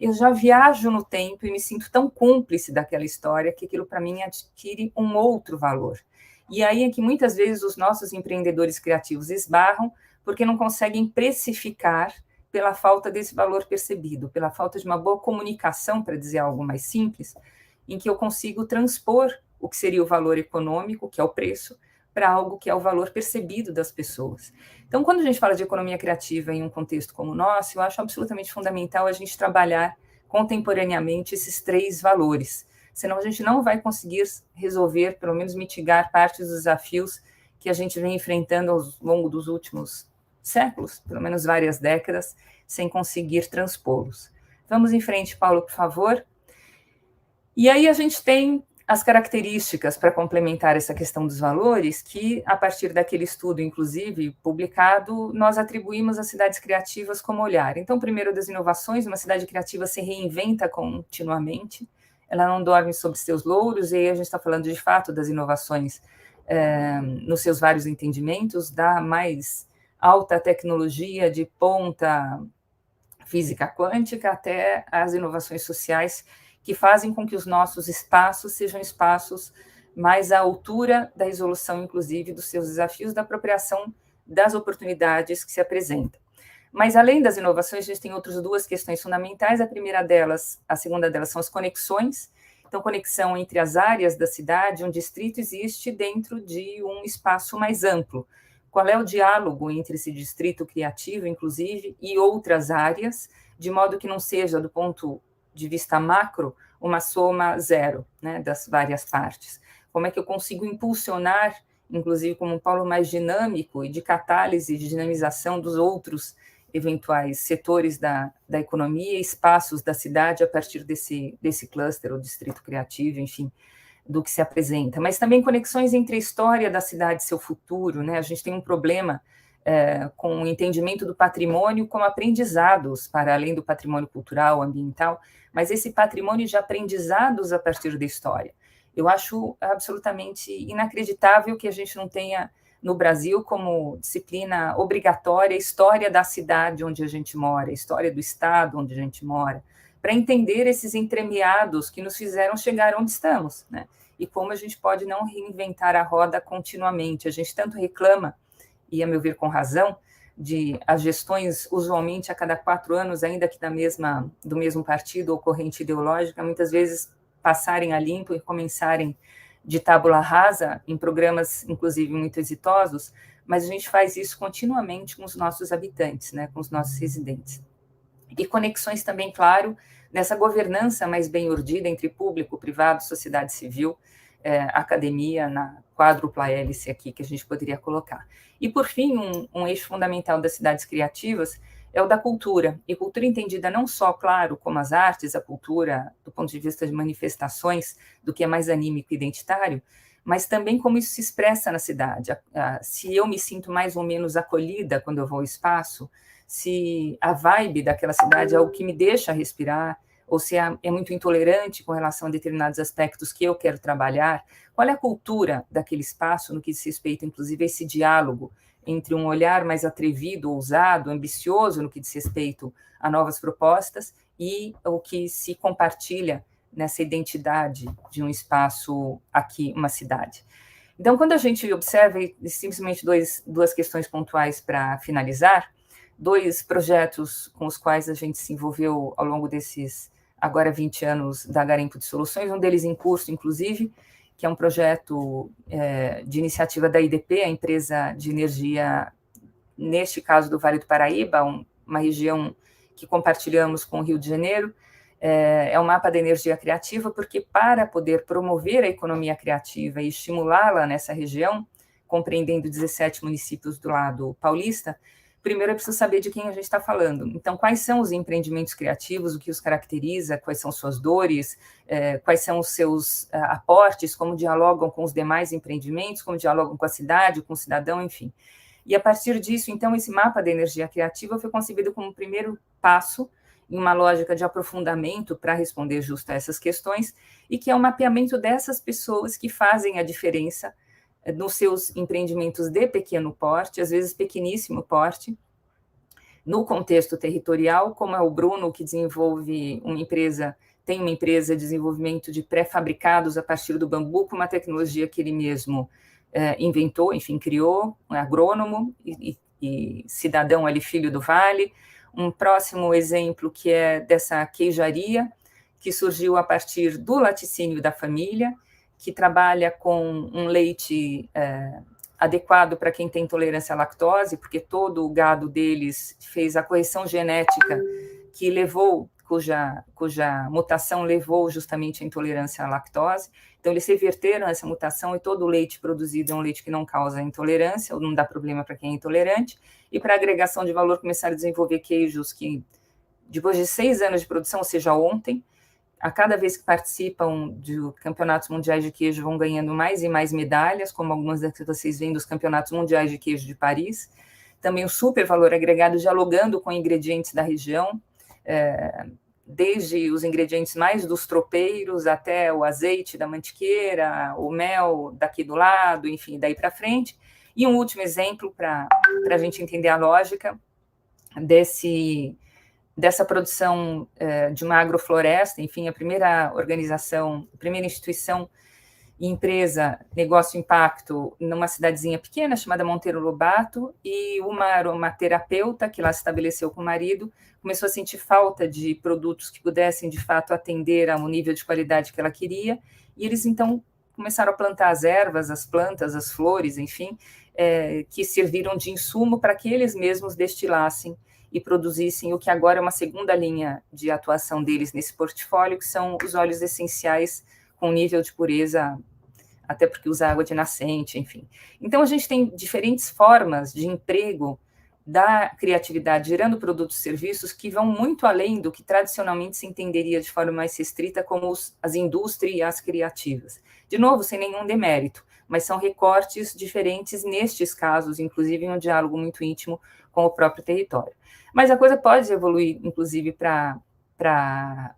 Eu já viajo no tempo e me sinto tão cúmplice daquela história que aquilo para mim adquire um outro valor. E aí é que muitas vezes os nossos empreendedores criativos esbarram porque não conseguem precificar pela falta desse valor percebido, pela falta de uma boa comunicação, para dizer algo mais simples, em que eu consigo transpor o que seria o valor econômico, que é o preço, para algo que é o valor percebido das pessoas. Então, quando a gente fala de economia criativa em um contexto como o nosso, eu acho absolutamente fundamental a gente trabalhar contemporaneamente esses três valores, senão a gente não vai conseguir resolver, pelo menos mitigar parte dos desafios que a gente vem enfrentando ao longo dos últimos séculos, pelo menos várias décadas, sem conseguir transpô-los. Vamos em frente, Paulo, por favor. E aí a gente tem as características para complementar essa questão dos valores, que, a partir daquele estudo, inclusive, publicado, nós atribuímos às cidades criativas como olhar. Então, primeiro, das inovações, uma cidade criativa se reinventa continuamente, ela não dorme sobre seus louros, e aí a gente está falando, de fato, das inovações nos seus vários entendimentos, da mais alta tecnologia de ponta física quântica até as inovações sociais que fazem com que os nossos espaços sejam espaços mais à altura da resolução, inclusive, dos seus desafios, da apropriação das oportunidades que se apresentam. Mas, além das inovações, a gente tem outras duas questões fundamentais. A segunda delas são as conexões. Então, conexão entre as áreas da cidade, um distrito existe dentro de um espaço mais amplo. Qual é o diálogo entre esse distrito criativo, inclusive, e outras áreas, de modo que não seja, do ponto de vista macro, uma soma zero, né, das várias partes. Como é que eu consigo impulsionar, inclusive como um polo mais dinâmico e de catálise, de dinamização dos outros eventuais setores da economia, espaços da cidade a partir desse cluster ou distrito criativo, enfim, do que se apresenta, mas também conexões entre a história da cidade e seu futuro, né? A gente tem um problema com o entendimento do patrimônio como aprendizados, para além do patrimônio cultural, ambiental, mas esse patrimônio de aprendizados a partir da história. Eu acho absolutamente inacreditável que a gente não tenha no Brasil como disciplina obrigatória a história da cidade onde a gente mora, a história do estado onde a gente mora, para entender esses entremeados que nos fizeram chegar onde estamos, né? E como a gente pode não reinventar a roda continuamente. A gente tanto reclama, e a meu ver com razão, de as gestões usualmente a cada 4 anos, ainda que do mesmo partido ou corrente ideológica, muitas vezes passarem a limpo e começarem de tábula rasa, em programas, inclusive, muito exitosos, mas a gente faz isso continuamente com os nossos habitantes, né, com os nossos residentes. E conexões também, claro, nessa governança mais bem urdida entre público, privado, sociedade civil, academia, na quádrupla hélice aqui que a gente poderia colocar. E, por fim, um eixo fundamental das cidades criativas é o da cultura, e cultura entendida não só, claro, como as artes, a cultura, do ponto de vista de manifestações, do que é mais anímico e identitário, mas também como isso se expressa na cidade. Se eu me sinto mais ou menos acolhida quando eu vou ao espaço, se a vibe daquela cidade é o que me deixa respirar, ou se é muito intolerante com relação a determinados aspectos que eu quero trabalhar, qual é a cultura daquele espaço no que diz respeito, inclusive, a esse diálogo entre um olhar mais atrevido, ousado, ambicioso no que diz respeito a novas propostas e o que se compartilha nessa identidade de um espaço aqui, uma cidade. Então, quando a gente observa, simplesmente duas questões pontuais para finalizar, 2 projetos com os quais a gente se envolveu ao longo desses, agora 20 anos, da Garimpo de Soluções, um deles em curso, inclusive, que é um projeto de iniciativa da IDP, a empresa de energia, neste caso do Vale do Paraíba, uma região que compartilhamos com o Rio de Janeiro. É o mapa da energia criativa, porque para poder promover a economia criativa e estimulá-la nessa região, compreendendo 17 municípios do lado paulista, primeiro é preciso saber de quem a gente está falando. Então, quais são os empreendimentos criativos, o que os caracteriza, quais são suas dores, quais são os seus aportes, como dialogam com os demais empreendimentos, como dialogam com a cidade, com o cidadão, enfim. E a partir disso, então, esse mapa da energia criativa foi concebido como o primeiro passo em uma lógica de aprofundamento para responder justo a essas questões, e que é o mapeamento dessas pessoas que fazem a diferença nos seus empreendimentos de pequeno porte, às vezes pequeníssimo porte, no contexto territorial, como é o Bruno, que desenvolve tem uma empresa de desenvolvimento de pré-fabricados a partir do bambu, com uma tecnologia que ele mesmo inventou, enfim, criou, um agrônomo e cidadão ali, filho do Vale. Um próximo exemplo que é dessa queijaria, que surgiu a partir do laticínio da família, que trabalha com um leite adequado para quem tem intolerância à lactose, porque todo o gado deles fez a correção genética que levou, cuja mutação levou justamente à intolerância à lactose. Então, eles reverteram essa mutação e todo o leite produzido é um leite que não causa intolerância, ou não dá problema para quem é intolerante. E para agregação de valor, começaram a desenvolver queijos que, depois de 6 anos de produção, ou seja, ontem, a cada vez que participam de campeonatos mundiais de queijo, vão ganhando mais e mais medalhas, como algumas das que vocês veem dos campeonatos mundiais de queijo de Paris. Também o super valor agregado, dialogando com ingredientes da região, desde os ingredientes mais dos tropeiros até o azeite da mantiqueira, o mel daqui do lado, enfim, daí para frente. E um último exemplo para a gente entender a lógica dessa produção de uma agrofloresta, enfim, a primeira organização, a primeira instituição e empresa, negócio impacto, numa cidadezinha pequena chamada Monteiro Lobato, e uma aromaterapeuta que lá se estabeleceu com o marido, começou a sentir falta de produtos que pudessem, de fato, atender ao nível de qualidade que ela queria, e eles, então, começaram a plantar as ervas, as plantas, as flores, enfim, que serviram de insumo para que eles mesmos destilassem e produzissem o que agora é uma segunda linha de atuação deles nesse portfólio, que são os óleos essenciais com nível de pureza, até porque usa água de nascente, enfim. Então, a gente tem diferentes formas de emprego da criatividade, gerando produtos e serviços que vão muito além do que tradicionalmente se entenderia de forma mais restrita como as indústrias criativas. De novo, sem nenhum demérito, mas são recortes diferentes nestes casos, inclusive em um diálogo muito íntimo com o próprio território. Mas a coisa pode evoluir, inclusive, para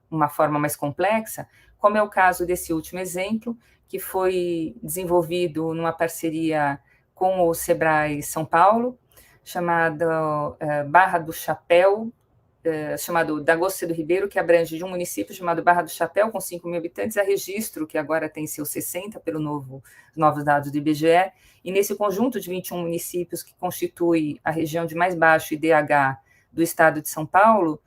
uma forma mais complexa, como é o caso desse último exemplo, que foi desenvolvido numa parceria com o Sebrae São Paulo, chamado Barra do Chapéu, chamado Dagosto do Ribeiro, que abrange de um município chamado Barra do Chapéu, com 5 mil habitantes, a Registro, que agora tem seus 60 pelo novos dados do IBGE, e nesse conjunto de 21 municípios que constitui a região de mais baixo IDH do estado de São Paulo,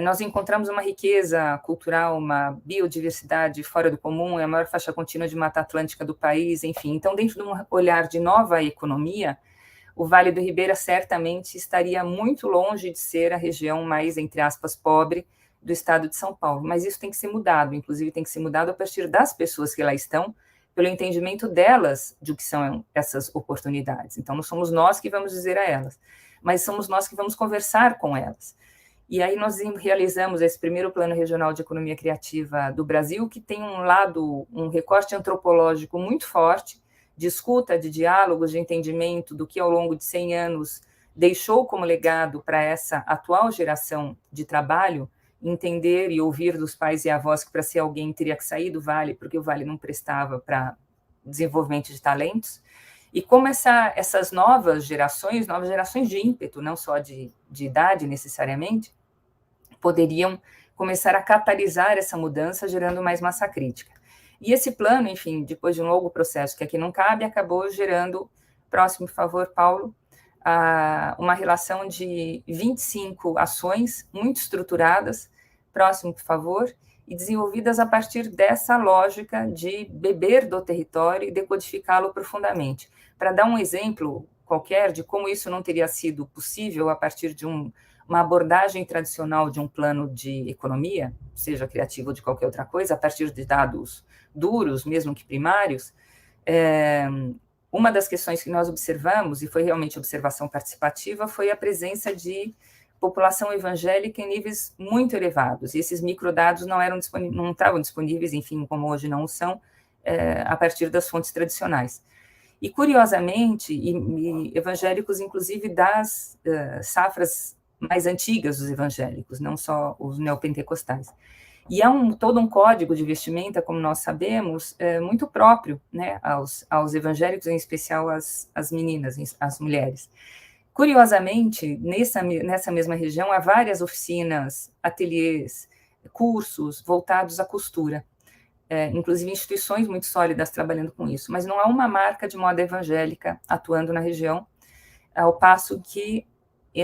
nós encontramos uma riqueza cultural, uma biodiversidade fora do comum, é a maior faixa contínua de Mata Atlântica do país, enfim. Então, dentro de um olhar de nova economia, o Vale do Ribeira certamente estaria muito longe de ser a região mais, entre aspas, pobre do estado de São Paulo. Mas isso tem que ser mudado, inclusive tem que ser mudado a partir das pessoas que lá estão, pelo entendimento delas de o que são essas oportunidades. Então, não somos nós que vamos dizer a elas, mas somos nós que vamos conversar com elas. E aí nós realizamos esse primeiro Plano Regional de Economia Criativa do Brasil, que tem um recorte antropológico muito forte, de escuta, de diálogos, de entendimento do que ao longo de 100 anos deixou como legado para essa atual geração de trabalho, entender e ouvir dos pais e avós que para ser alguém teria que sair do Vale, porque o Vale não prestava para desenvolvimento de talentos, e como essas novas gerações de ímpeto, não só de idade necessariamente, poderiam começar a catalisar essa mudança, gerando mais massa crítica. E esse plano, enfim, depois de um longo processo que aqui não cabe, acabou gerando, próximo, por favor, Paulo, uma relação de 25 ações muito estruturadas, próximo, por favor, e desenvolvidas a partir dessa lógica de beber do território e decodificá-lo profundamente. Para dar um exemplo qualquer de como isso não teria sido possível a partir de uma abordagem tradicional de um plano de economia, seja criativo ou de qualquer outra coisa, a partir de dados duros, mesmo que primários, uma das questões que nós observamos, e foi realmente observação participativa, foi a presença de população evangélica em níveis muito elevados, e esses microdados não estavam disponíveis, enfim, como hoje não o são, a partir das fontes tradicionais. E, curiosamente, evangélicos, inclusive, das safras mais antigas dos evangélicos, não só os neopentecostais. E há todo um código de vestimenta, como nós sabemos, muito próprio, né, aos evangélicos, em especial às meninas, às mulheres. Curiosamente, nessa mesma região, há várias oficinas, ateliês, cursos voltados à costura, inclusive instituições muito sólidas trabalhando com isso, mas não há uma marca de moda evangélica atuando na região, ao passo que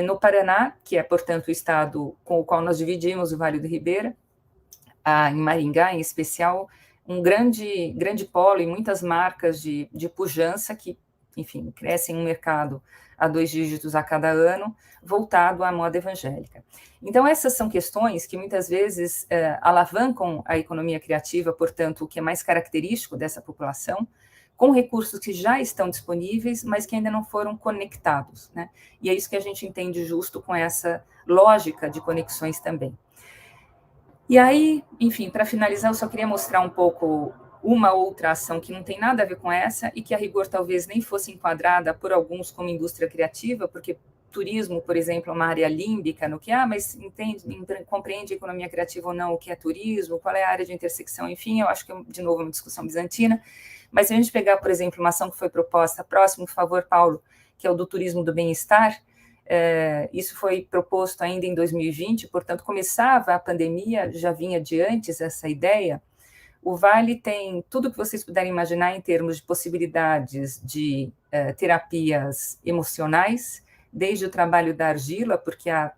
no Paraná, que é, portanto, o estado com o qual nós dividimos o Vale do Ribeira, em Maringá, em especial, um grande polo e muitas marcas de pujança que, enfim, crescem um mercado a 2 dígitos a cada ano, voltado à moda evangélica. Então, essas são questões que muitas vezes alavancam a economia criativa, portanto, o que é mais característico dessa população, com recursos que já estão disponíveis, mas que ainda não foram conectados, né? E é isso que a gente entende justo com essa lógica de conexões também. E aí, enfim, para finalizar, eu só queria mostrar um pouco uma outra ação que não tem nada a ver com essa e que a rigor talvez nem fosse enquadrada por alguns como indústria criativa, porque turismo, por exemplo, é uma área límbica no que, mas compreende a economia criativa ou não, o que é turismo, qual é a área de intersecção, enfim, eu acho que, de novo, é uma discussão bizantina, mas se a gente pegar, por exemplo, uma ação que foi proposta, próximo, por favor, Paulo, que é o do turismo do bem-estar, isso foi proposto ainda em 2020, portanto, começava a pandemia, já vinha de antes essa ideia. O Vale tem tudo que vocês puderem imaginar em termos de possibilidades de terapias emocionais, desde o trabalho da argila, porque há,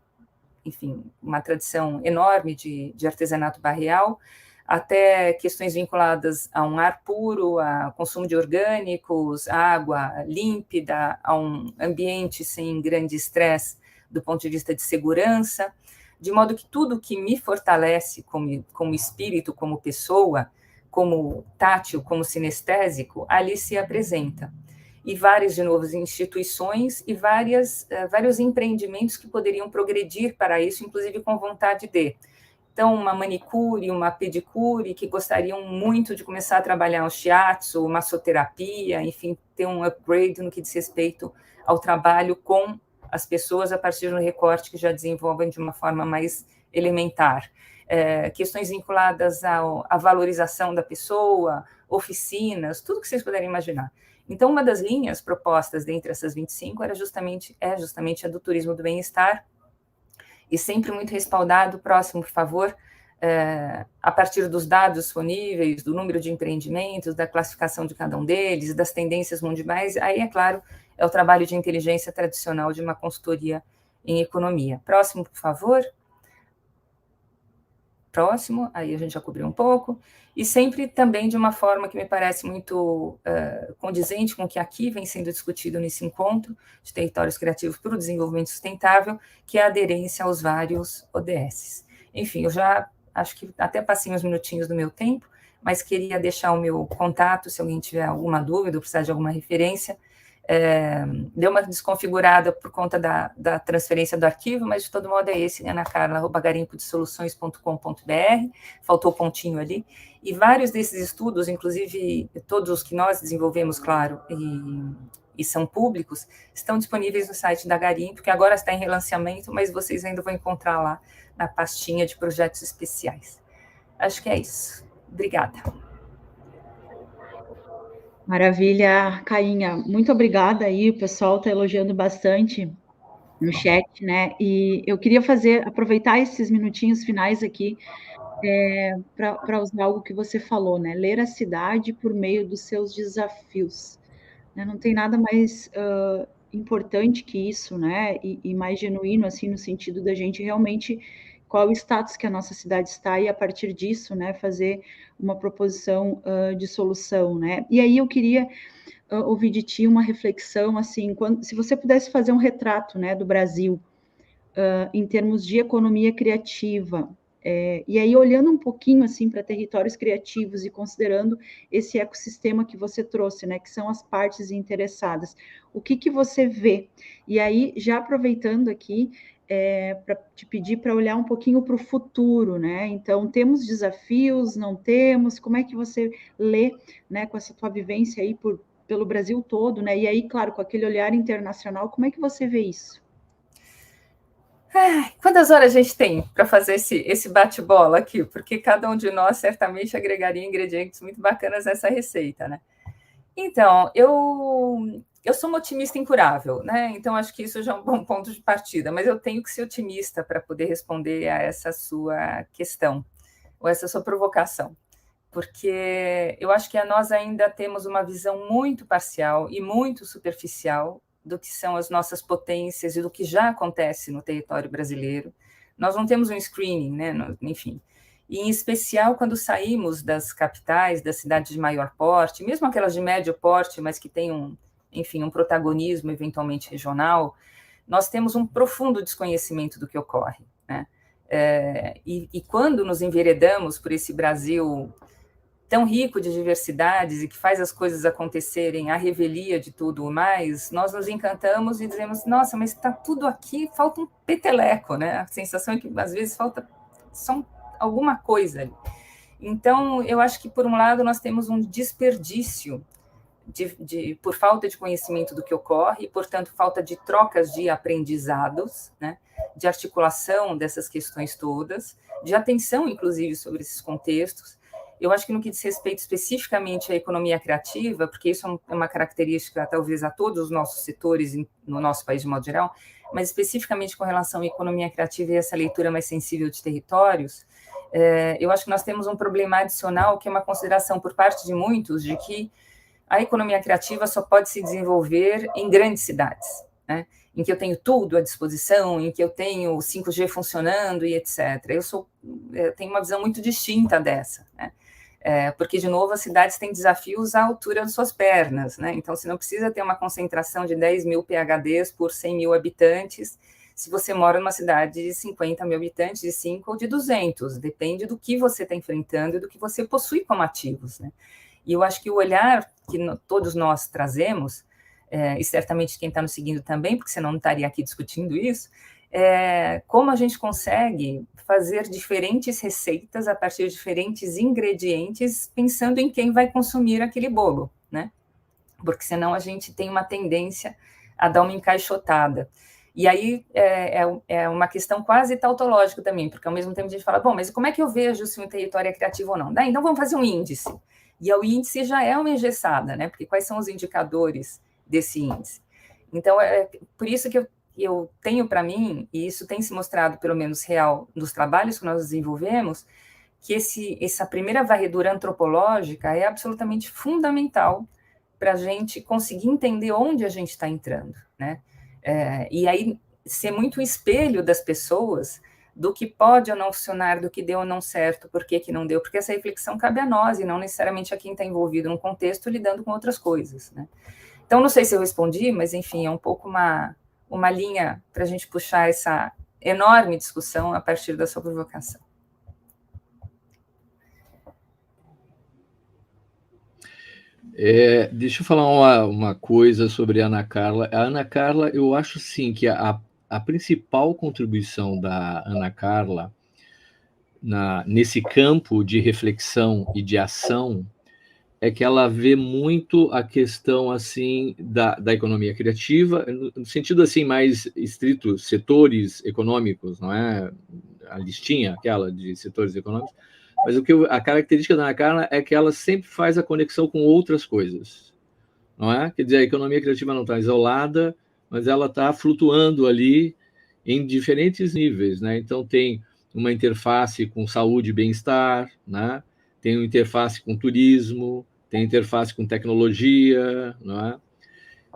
enfim, uma tradição enorme de artesanato barreal, até questões vinculadas a um ar puro, a consumo de orgânicos, água límpida, a um ambiente sem grande estresse do ponto de vista de segurança, de modo que tudo que me fortalece como espírito, como pessoa, como tátil, como sinestésico, ali se apresenta. E várias, de novo, instituições e vários empreendimentos que poderiam progredir para isso, inclusive com vontade de. Então, uma manicure, uma pedicure, que gostariam muito de começar a trabalhar um shiatsu, massoterapia, enfim, ter um upgrade no que diz respeito ao trabalho com as pessoas a partir do recorte que já desenvolvem de uma forma mais elementar. Questões vinculadas à valorização da pessoa, oficinas, tudo que vocês puderem imaginar. Então, uma das linhas propostas dentre essas 25 é justamente a do turismo do bem-estar, e sempre muito respaldado, próximo, por favor, a partir dos dados disponíveis, do número de empreendimentos, da classificação de cada um deles, das tendências mundiais. Aí, é claro, é o trabalho de inteligência tradicional de uma consultoria em economia. Próximo, por favor. Próximo, aí a gente já cobriu um pouco, e sempre também de uma forma que me parece muito condizente com o que aqui vem sendo discutido nesse encontro de territórios criativos para o desenvolvimento sustentável, que é a aderência aos vários ODS. Enfim, eu já acho que até passei uns minutinhos do meu tempo, mas queria deixar o meu contato, se alguém tiver alguma dúvida ou precisar de alguma referência. Deu uma desconfigurada por conta da transferência do arquivo, mas de todo modo é esse, anacarla@garimpodesoluções.com.br, faltou o pontinho ali, e vários desses estudos, inclusive todos os que nós desenvolvemos, claro, e são públicos, estão disponíveis no site da Garimpo, que agora está em relançamento, mas vocês ainda vão encontrar lá na pastinha de projetos especiais. Acho que é isso. Obrigada. Maravilha, Cainha. Muito obrigada aí, o pessoal está elogiando bastante no chat, né? E eu queria aproveitar esses minutinhos finais aqui para usar algo que você falou, né? Ler a cidade por meio dos seus desafios. Né? Não tem nada mais importante que isso, né? E mais genuíno, assim, no sentido da gente realmente qual o status que a nossa cidade está e, a partir disso, né, fazer uma proposição de solução, né? E aí eu queria ouvir de ti uma reflexão, assim, se você pudesse fazer um retrato, né, do Brasil em termos de economia criativa, e aí olhando um pouquinho, assim, para territórios criativos e considerando esse ecossistema que você trouxe, né, que são as partes interessadas, o que você vê? E aí, já aproveitando aqui, para te pedir para olhar um pouquinho para o futuro, né? Então, temos desafios, não temos? Como é que você lê, né, com essa tua vivência aí pelo Brasil todo, né? E aí, claro, com aquele olhar internacional, como é que você vê isso? Quantas horas a gente tem para fazer esse bate-bola aqui? Porque cada um de nós certamente agregaria ingredientes muito bacanas nessa receita, né? Então, eu sou uma otimista incurável, né? Então, acho que isso já é um bom ponto de partida, mas eu tenho que ser otimista para poder responder a essa sua questão, ou essa sua provocação, porque eu acho que nós ainda temos uma visão muito parcial e muito superficial do que são as nossas potências e do que já acontece no território brasileiro. Nós não temos um screening, né? Enfim. E, em especial, quando saímos das capitais, das cidades de maior porte, mesmo aquelas de médio porte, mas que têm um protagonismo eventualmente regional, nós temos um profundo desconhecimento do que ocorre, né? E quando nos enveredamos por esse Brasil tão rico de diversidades e que faz as coisas acontecerem à revelia de tudo o mais, nós nos encantamos e dizemos, nossa, mas está tudo aqui, falta um peteleco, né? A sensação é que, às vezes, falta só alguma coisa ali. Então, eu acho que, por um lado, nós temos um desperdício por falta de conhecimento do que ocorre, e, portanto, falta de trocas de aprendizados, né? De articulação dessas questões todas, de atenção, inclusive, sobre esses contextos. Eu acho que no que diz respeito especificamente à economia criativa, porque isso é uma característica, talvez, a todos os nossos setores no nosso país de modo geral, mas especificamente com relação à economia criativa e essa leitura mais sensível de territórios, eu acho que nós temos um problema adicional, que é uma consideração por parte de muitos de que a economia criativa só pode se desenvolver em grandes cidades, né? Em que eu tenho tudo à disposição, em que eu tenho o 5G funcionando e etc. Eu tenho uma visão muito distinta dessa, né? Porque, de novo, as cidades têm desafios à altura de suas pernas, né? Então, você não precisa ter uma concentração de 10 mil PHDs por 100 mil habitantes, se você mora numa cidade de 50 mil habitantes, de 5 ou de 200, depende do que você está enfrentando e do que você possui como ativos, né? E eu acho que o olhar que todos nós trazemos, e certamente quem está nos seguindo também, porque senão não estaria aqui discutindo isso, como a gente consegue fazer diferentes receitas a partir de diferentes ingredientes, pensando em quem vai consumir aquele bolo, né? Porque senão a gente tem uma tendência a dar uma encaixotada. E aí é uma questão quase tautológica também, porque ao mesmo tempo a gente fala, bom, mas como é que eu vejo se um território é criativo ou não? Então vamos fazer um índice. E o índice já é uma engessada, né? Porque quais são os indicadores desse índice? Então, por isso que eu tenho para mim, e isso tem se mostrado pelo menos real nos trabalhos que nós desenvolvemos, que essa primeira varredura antropológica é absolutamente fundamental para a gente conseguir entender onde a gente está entrando, né? E aí ser muito um espelho das pessoas, do que pode ou não funcionar, do que deu ou não certo, por que não deu, porque essa reflexão cabe a nós e não necessariamente a quem está envolvido num contexto lidando com outras coisas, né? Então, não sei se eu respondi, mas, enfim, é um pouco uma linha para a gente puxar essa enorme discussão a partir da sua provocação. Deixa eu falar uma coisa sobre a Ana Carla. A Ana Carla, eu acho, sim, que a principal contribuição da Ana Carla nesse campo de reflexão e de ação é que ela vê muito a questão assim da economia criativa, no sentido assim mais estrito, setores econômicos, não é a listinha aquela de setores econômicos, mas a característica da Ana Carla é que ela sempre faz a conexão com outras coisas, não é? Quer dizer, a economia criativa não está isolada, mas ela está flutuando ali em diferentes níveis, né? Então tem uma interface com saúde e bem-estar, né? Tem uma interface com turismo, tem interface com tecnologia, não é?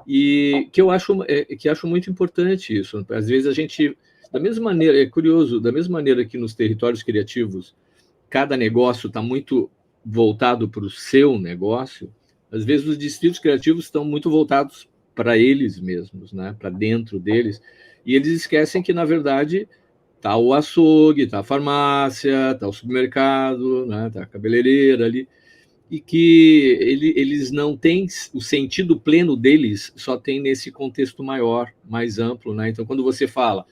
E que eu acho muito importante isso. Às vezes a gente, da mesma maneira, é curioso, da mesma maneira que nos territórios criativos, cada negócio está muito voltado para o seu negócio, às vezes os distritos criativos estão muito voltados para eles mesmos, né? Para dentro deles, e eles esquecem que, na verdade, está o açougue, está a farmácia, está o supermercado, né? Está a cabeleireira ali, e que eles não têm o sentido pleno deles, só tem nesse contexto maior, mais amplo, né? Então, quando você fala,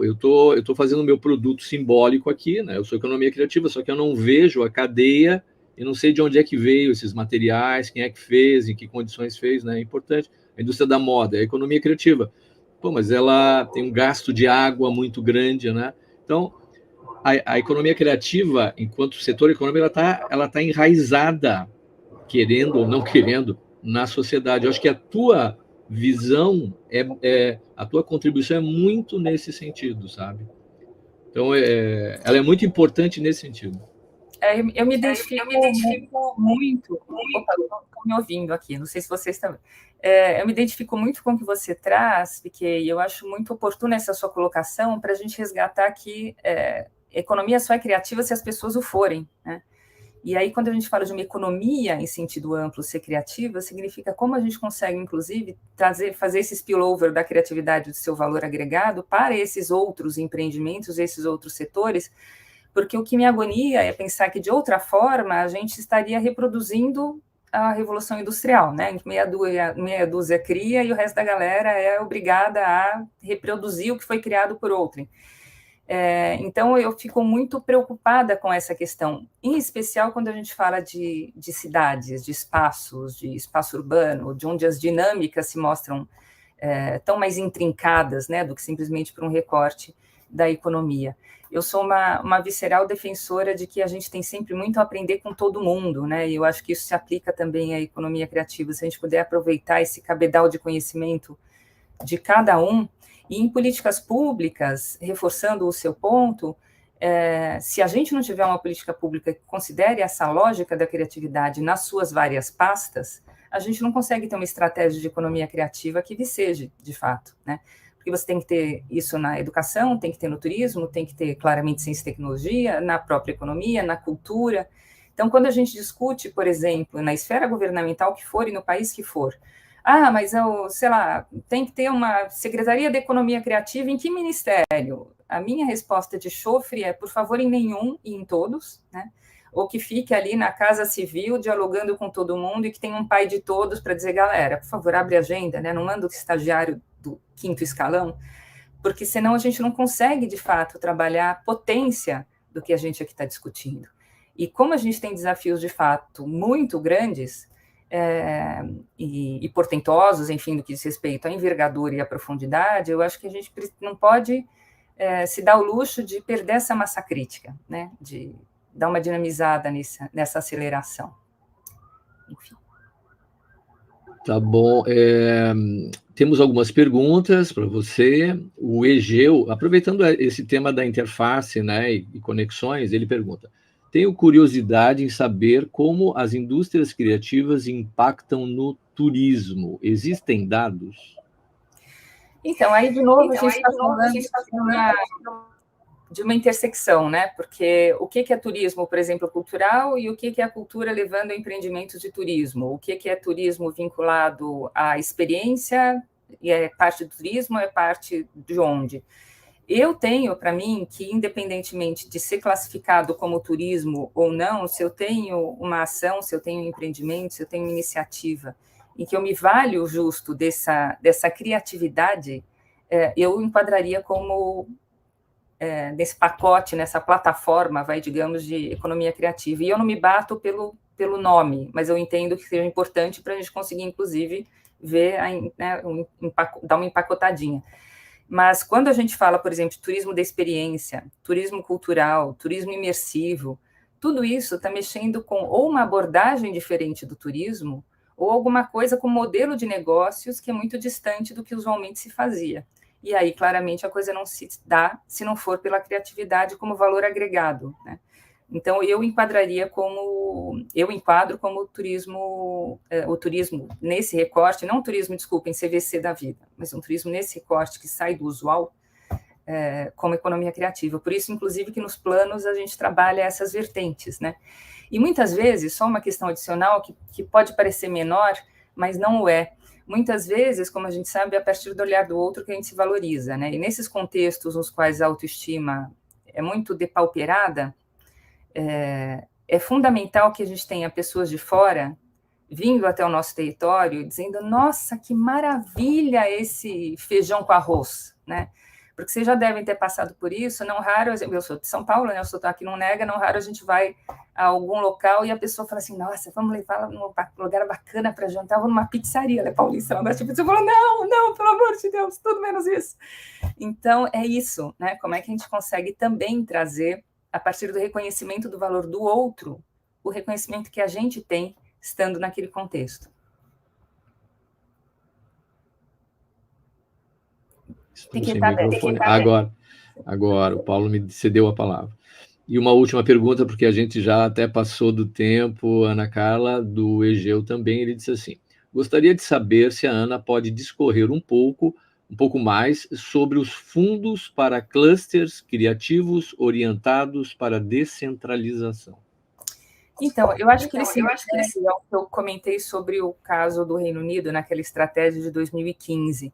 eu tô fazendo meu produto simbólico aqui, né? Eu sou economia criativa, só que eu não vejo a cadeia, eu não sei de onde é que veio esses materiais, quem é que fez, em que condições fez, né? É importante. A indústria da moda, a economia criativa. Pô, mas ela tem um gasto de água muito grande, né? Então, a economia criativa, enquanto setor econômico, ela tá enraizada, querendo ou não querendo, na sociedade. Eu acho que a tua visão, a tua contribuição é muito nesse sentido, sabe? Então, ela é muito importante nesse sentido. Eu me identifico muito. Opa, estou me ouvindo aqui, não sei se vocês também. Eu me identifico muito com o que você traz, porque eu acho muito oportuna essa sua colocação para a gente resgatar que economia só é criativa se as pessoas o forem, né? E aí, quando a gente fala de uma economia em sentido amplo ser criativa, significa como a gente consegue, inclusive, fazer esse spillover da criatividade do seu valor agregado para esses outros empreendimentos, esses outros setores, porque o que me agonia é pensar que, de outra forma, a gente estaria reproduzindo a Revolução Industrial, né? Meia dúzia cria e o resto da galera é obrigada a reproduzir o que foi criado por outrem. Então, eu fico muito preocupada com essa questão, em especial quando a gente fala de cidades, de espaço urbano, de onde as dinâmicas se mostram tão mais intrincadas, né, do que simplesmente por um recorte da economia. Eu sou uma visceral defensora de que a gente tem sempre muito a aprender com todo mundo, né, e eu acho que isso se aplica também à economia criativa, se a gente puder aproveitar esse cabedal de conhecimento de cada um. E em políticas públicas, reforçando o seu ponto, se a gente não tiver uma política pública que considere essa lógica da criatividade nas suas várias pastas, a gente não consegue ter uma estratégia de economia criativa que viceje, de fato, né? Porque você tem que ter isso na educação, tem que ter no turismo, tem que ter claramente ciência e tecnologia, na própria economia, na cultura. Então, quando a gente discute, por exemplo, na esfera governamental que for e no país que for, mas sei lá, tem que ter uma Secretaria de Economia Criativa em que ministério? A minha resposta de chofre é, por favor, em nenhum e em todos, né? Ou que fique ali na Casa Civil, dialogando com todo mundo e que tenha um pai de todos para dizer, galera, por favor, abre a agenda, né? Não manda o estagiário do 5º escalão, porque senão a gente não consegue, de fato, trabalhar a potência do que a gente aqui está discutindo. E como a gente tem desafios, de fato, muito grandes e portentosos, enfim, no que diz respeito à envergadura e à profundidade, eu acho que a gente não pode se dar o luxo de perder essa massa crítica, né? De dar uma dinamizada nessa aceleração. Enfim. Tá bom. Temos algumas perguntas para você. O Egeu, aproveitando esse tema da interface, né, e conexões, ele pergunta: tenho curiosidade em saber como as indústrias criativas impactam no turismo. Existem dados? Então, aí de novo a gente está falando de uma intersecção, né? Porque o que é turismo, por exemplo, cultural, e o que é a cultura levando a empreendimentos de turismo? O que é turismo vinculado à experiência, e é parte do turismo, é parte de onde? Eu tenho para mim que, independentemente de ser classificado como turismo ou não, se eu tenho uma ação, se eu tenho um empreendimento, se eu tenho uma iniciativa em que eu me valho justo dessa criatividade, eu enquadraria como nesse pacote, nessa plataforma, digamos, de economia criativa. E eu não me bato pelo nome, mas eu entendo que seja importante para a gente conseguir, inclusive, ver, dar uma empacotadinha. Mas quando a gente fala, por exemplo, de turismo da experiência, turismo cultural, turismo imersivo, tudo isso está mexendo com ou uma abordagem diferente do turismo, ou alguma coisa com modelo de negócios que é muito distante do que usualmente se fazia. E aí, claramente, a coisa não se dá se não for pela criatividade como valor agregado, né? Então, eu enquadro como turismo, o turismo nesse recorte, não o turismo, desculpem, CVC da vida, mas um turismo nesse recorte que sai do usual, como economia criativa. Por isso, inclusive, que nos planos a gente trabalha essas vertentes, né? E muitas vezes, só uma questão adicional que pode parecer menor, mas não o é. Muitas vezes, como a gente sabe, é a partir do olhar do outro que a gente se valoriza, né? E nesses contextos nos quais a autoestima é muito depauperada, é fundamental que a gente tenha pessoas de fora vindo até o nosso território dizendo: nossa, que maravilha esse feijão com arroz, né? Porque vocês já devem ter passado por isso, não raro, eu sou de São Paulo, né? Eu sou aqui, não nega, não raro a gente vai a algum local e a pessoa fala assim: nossa, vamos levar ela num lugar bacana para jantar, vou numa pizzaria, ela é paulista, ela tipo, você fala: não, pelo amor de Deus, tudo menos isso. Então, é isso, né? Como é que a gente consegue também trazer, a partir do reconhecimento do valor do outro, o reconhecimento que a gente tem estando naquele contexto. Estou sem microfone. Agora, o Paulo me cedeu a palavra. E uma última pergunta, porque a gente já até passou do tempo, Ana Carla, do Egeu também, ele disse assim: gostaria de saber se a Ana pode discorrer um pouco mais sobre os fundos para clusters criativos orientados para descentralização. Então, eu acho que eu comentei sobre o caso do Reino Unido naquela estratégia de 2015.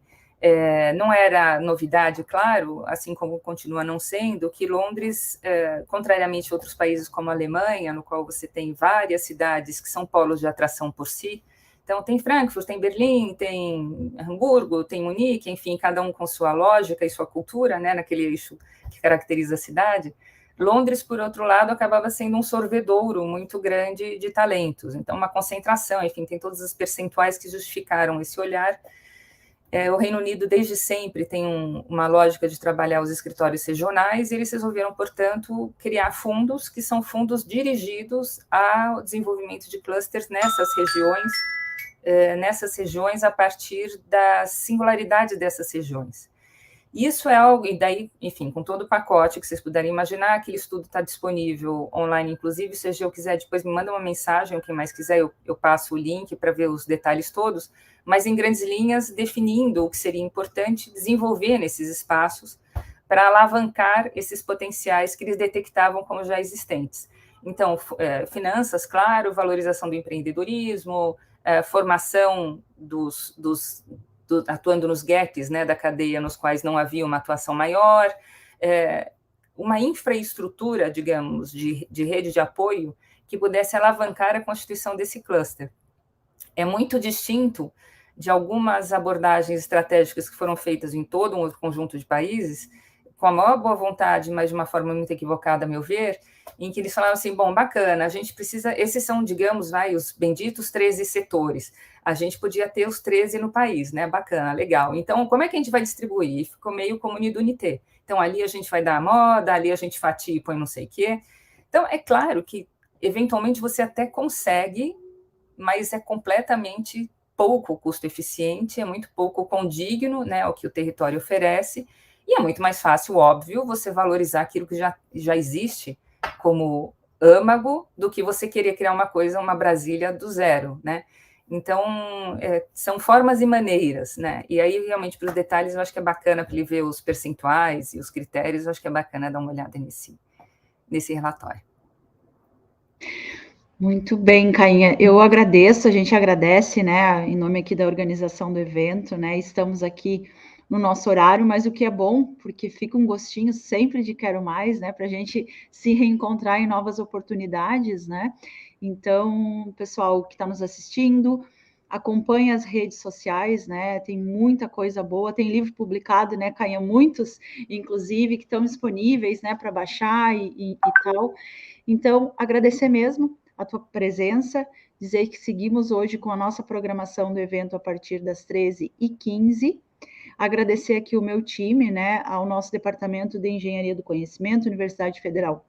Não era novidade, claro, assim como continua não sendo, que Londres, contrariamente a outros países como a Alemanha, no qual você tem várias cidades que são polos de atração por si, então tem Frankfurt, tem Berlim, tem Hamburgo, tem Munique, enfim, cada um com sua lógica e sua cultura, né, naquele eixo que caracteriza a cidade. Londres, por outro lado, acabava sendo um sorvedouro muito grande de talentos, então uma concentração, enfim, tem todos os percentuais que justificaram esse olhar. O Reino Unido, desde sempre, tem uma lógica de trabalhar os escritórios regionais, e eles resolveram, portanto, criar fundos, que são fundos dirigidos ao desenvolvimento de clusters nessas regiões a partir da singularidade dessas regiões. Isso é algo, e daí, enfim, com todo o pacote que vocês puderem imaginar, aquele estudo está disponível online, inclusive, se eu quiser, depois me manda uma mensagem, ou quem mais quiser, eu passo o link para ver os detalhes todos, mas em grandes linhas, definindo o que seria importante desenvolver nesses espaços para alavancar esses potenciais que eles detectavam como já existentes. Então, finanças, claro, valorização do empreendedorismo, formação atuando nos gaps, né, da cadeia nos quais não havia uma atuação maior, uma infraestrutura, digamos, de rede de apoio que pudesse alavancar a constituição desse cluster. É muito distinto de algumas abordagens estratégicas que foram feitas em todo um outro conjunto de países, com a maior boa vontade, mas de uma forma muito equivocada, a meu ver, em que eles falaram assim, bom, bacana, a gente precisa, esses são, digamos, os benditos 13 setores, a gente podia ter os 13 no país, né, bacana, legal, então como é que a gente vai distribuir? Ficou meio comune unité, então ali a gente vai dar a moda, ali a gente fatia e põe não sei o quê, então é claro que eventualmente você até consegue, mas é completamente pouco custo eficiente, é muito pouco condigno, né, ao que o território oferece, e é muito mais fácil, óbvio, você valorizar aquilo que já existe como âmago do que você querer criar uma coisa, uma Brasília do zero, né? Então, são formas e maneiras, né? E aí, realmente, para os detalhes, eu acho que é bacana para ele ver os percentuais e os critérios, eu acho que é bacana dar uma olhada nesse relatório. Muito bem, Cainha. Eu agradeço, a gente agradece, né, em nome aqui da organização do evento, né? Estamos aqui no nosso horário, mas o que é bom, porque fica um gostinho sempre de quero mais, né, para a gente se reencontrar em novas oportunidades, né? Então, pessoal que está nos assistindo, acompanhe as redes sociais, né? Tem muita coisa boa, tem livro publicado, né, Cainha? Muitos, inclusive, que estão disponíveis, né, para baixar e tal. Então, agradecer mesmo a tua presença, dizer que seguimos hoje com a nossa programação do evento a partir das 13h15. Agradecer aqui o meu time, né, ao nosso Departamento de Engenharia do Conhecimento, Universidade Federal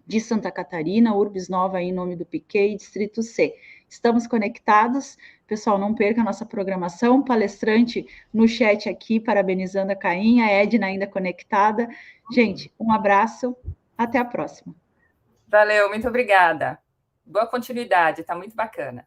de Santa Catarina, Urbs Nova, em nome do PIQUEI, Distrito C. Estamos conectados, pessoal, não perca a nossa programação, palestrante no chat aqui, parabenizando a Cainha, a Edna ainda conectada. Gente, um abraço, até a próxima. Valeu, muito obrigada. Boa continuidade, está muito bacana.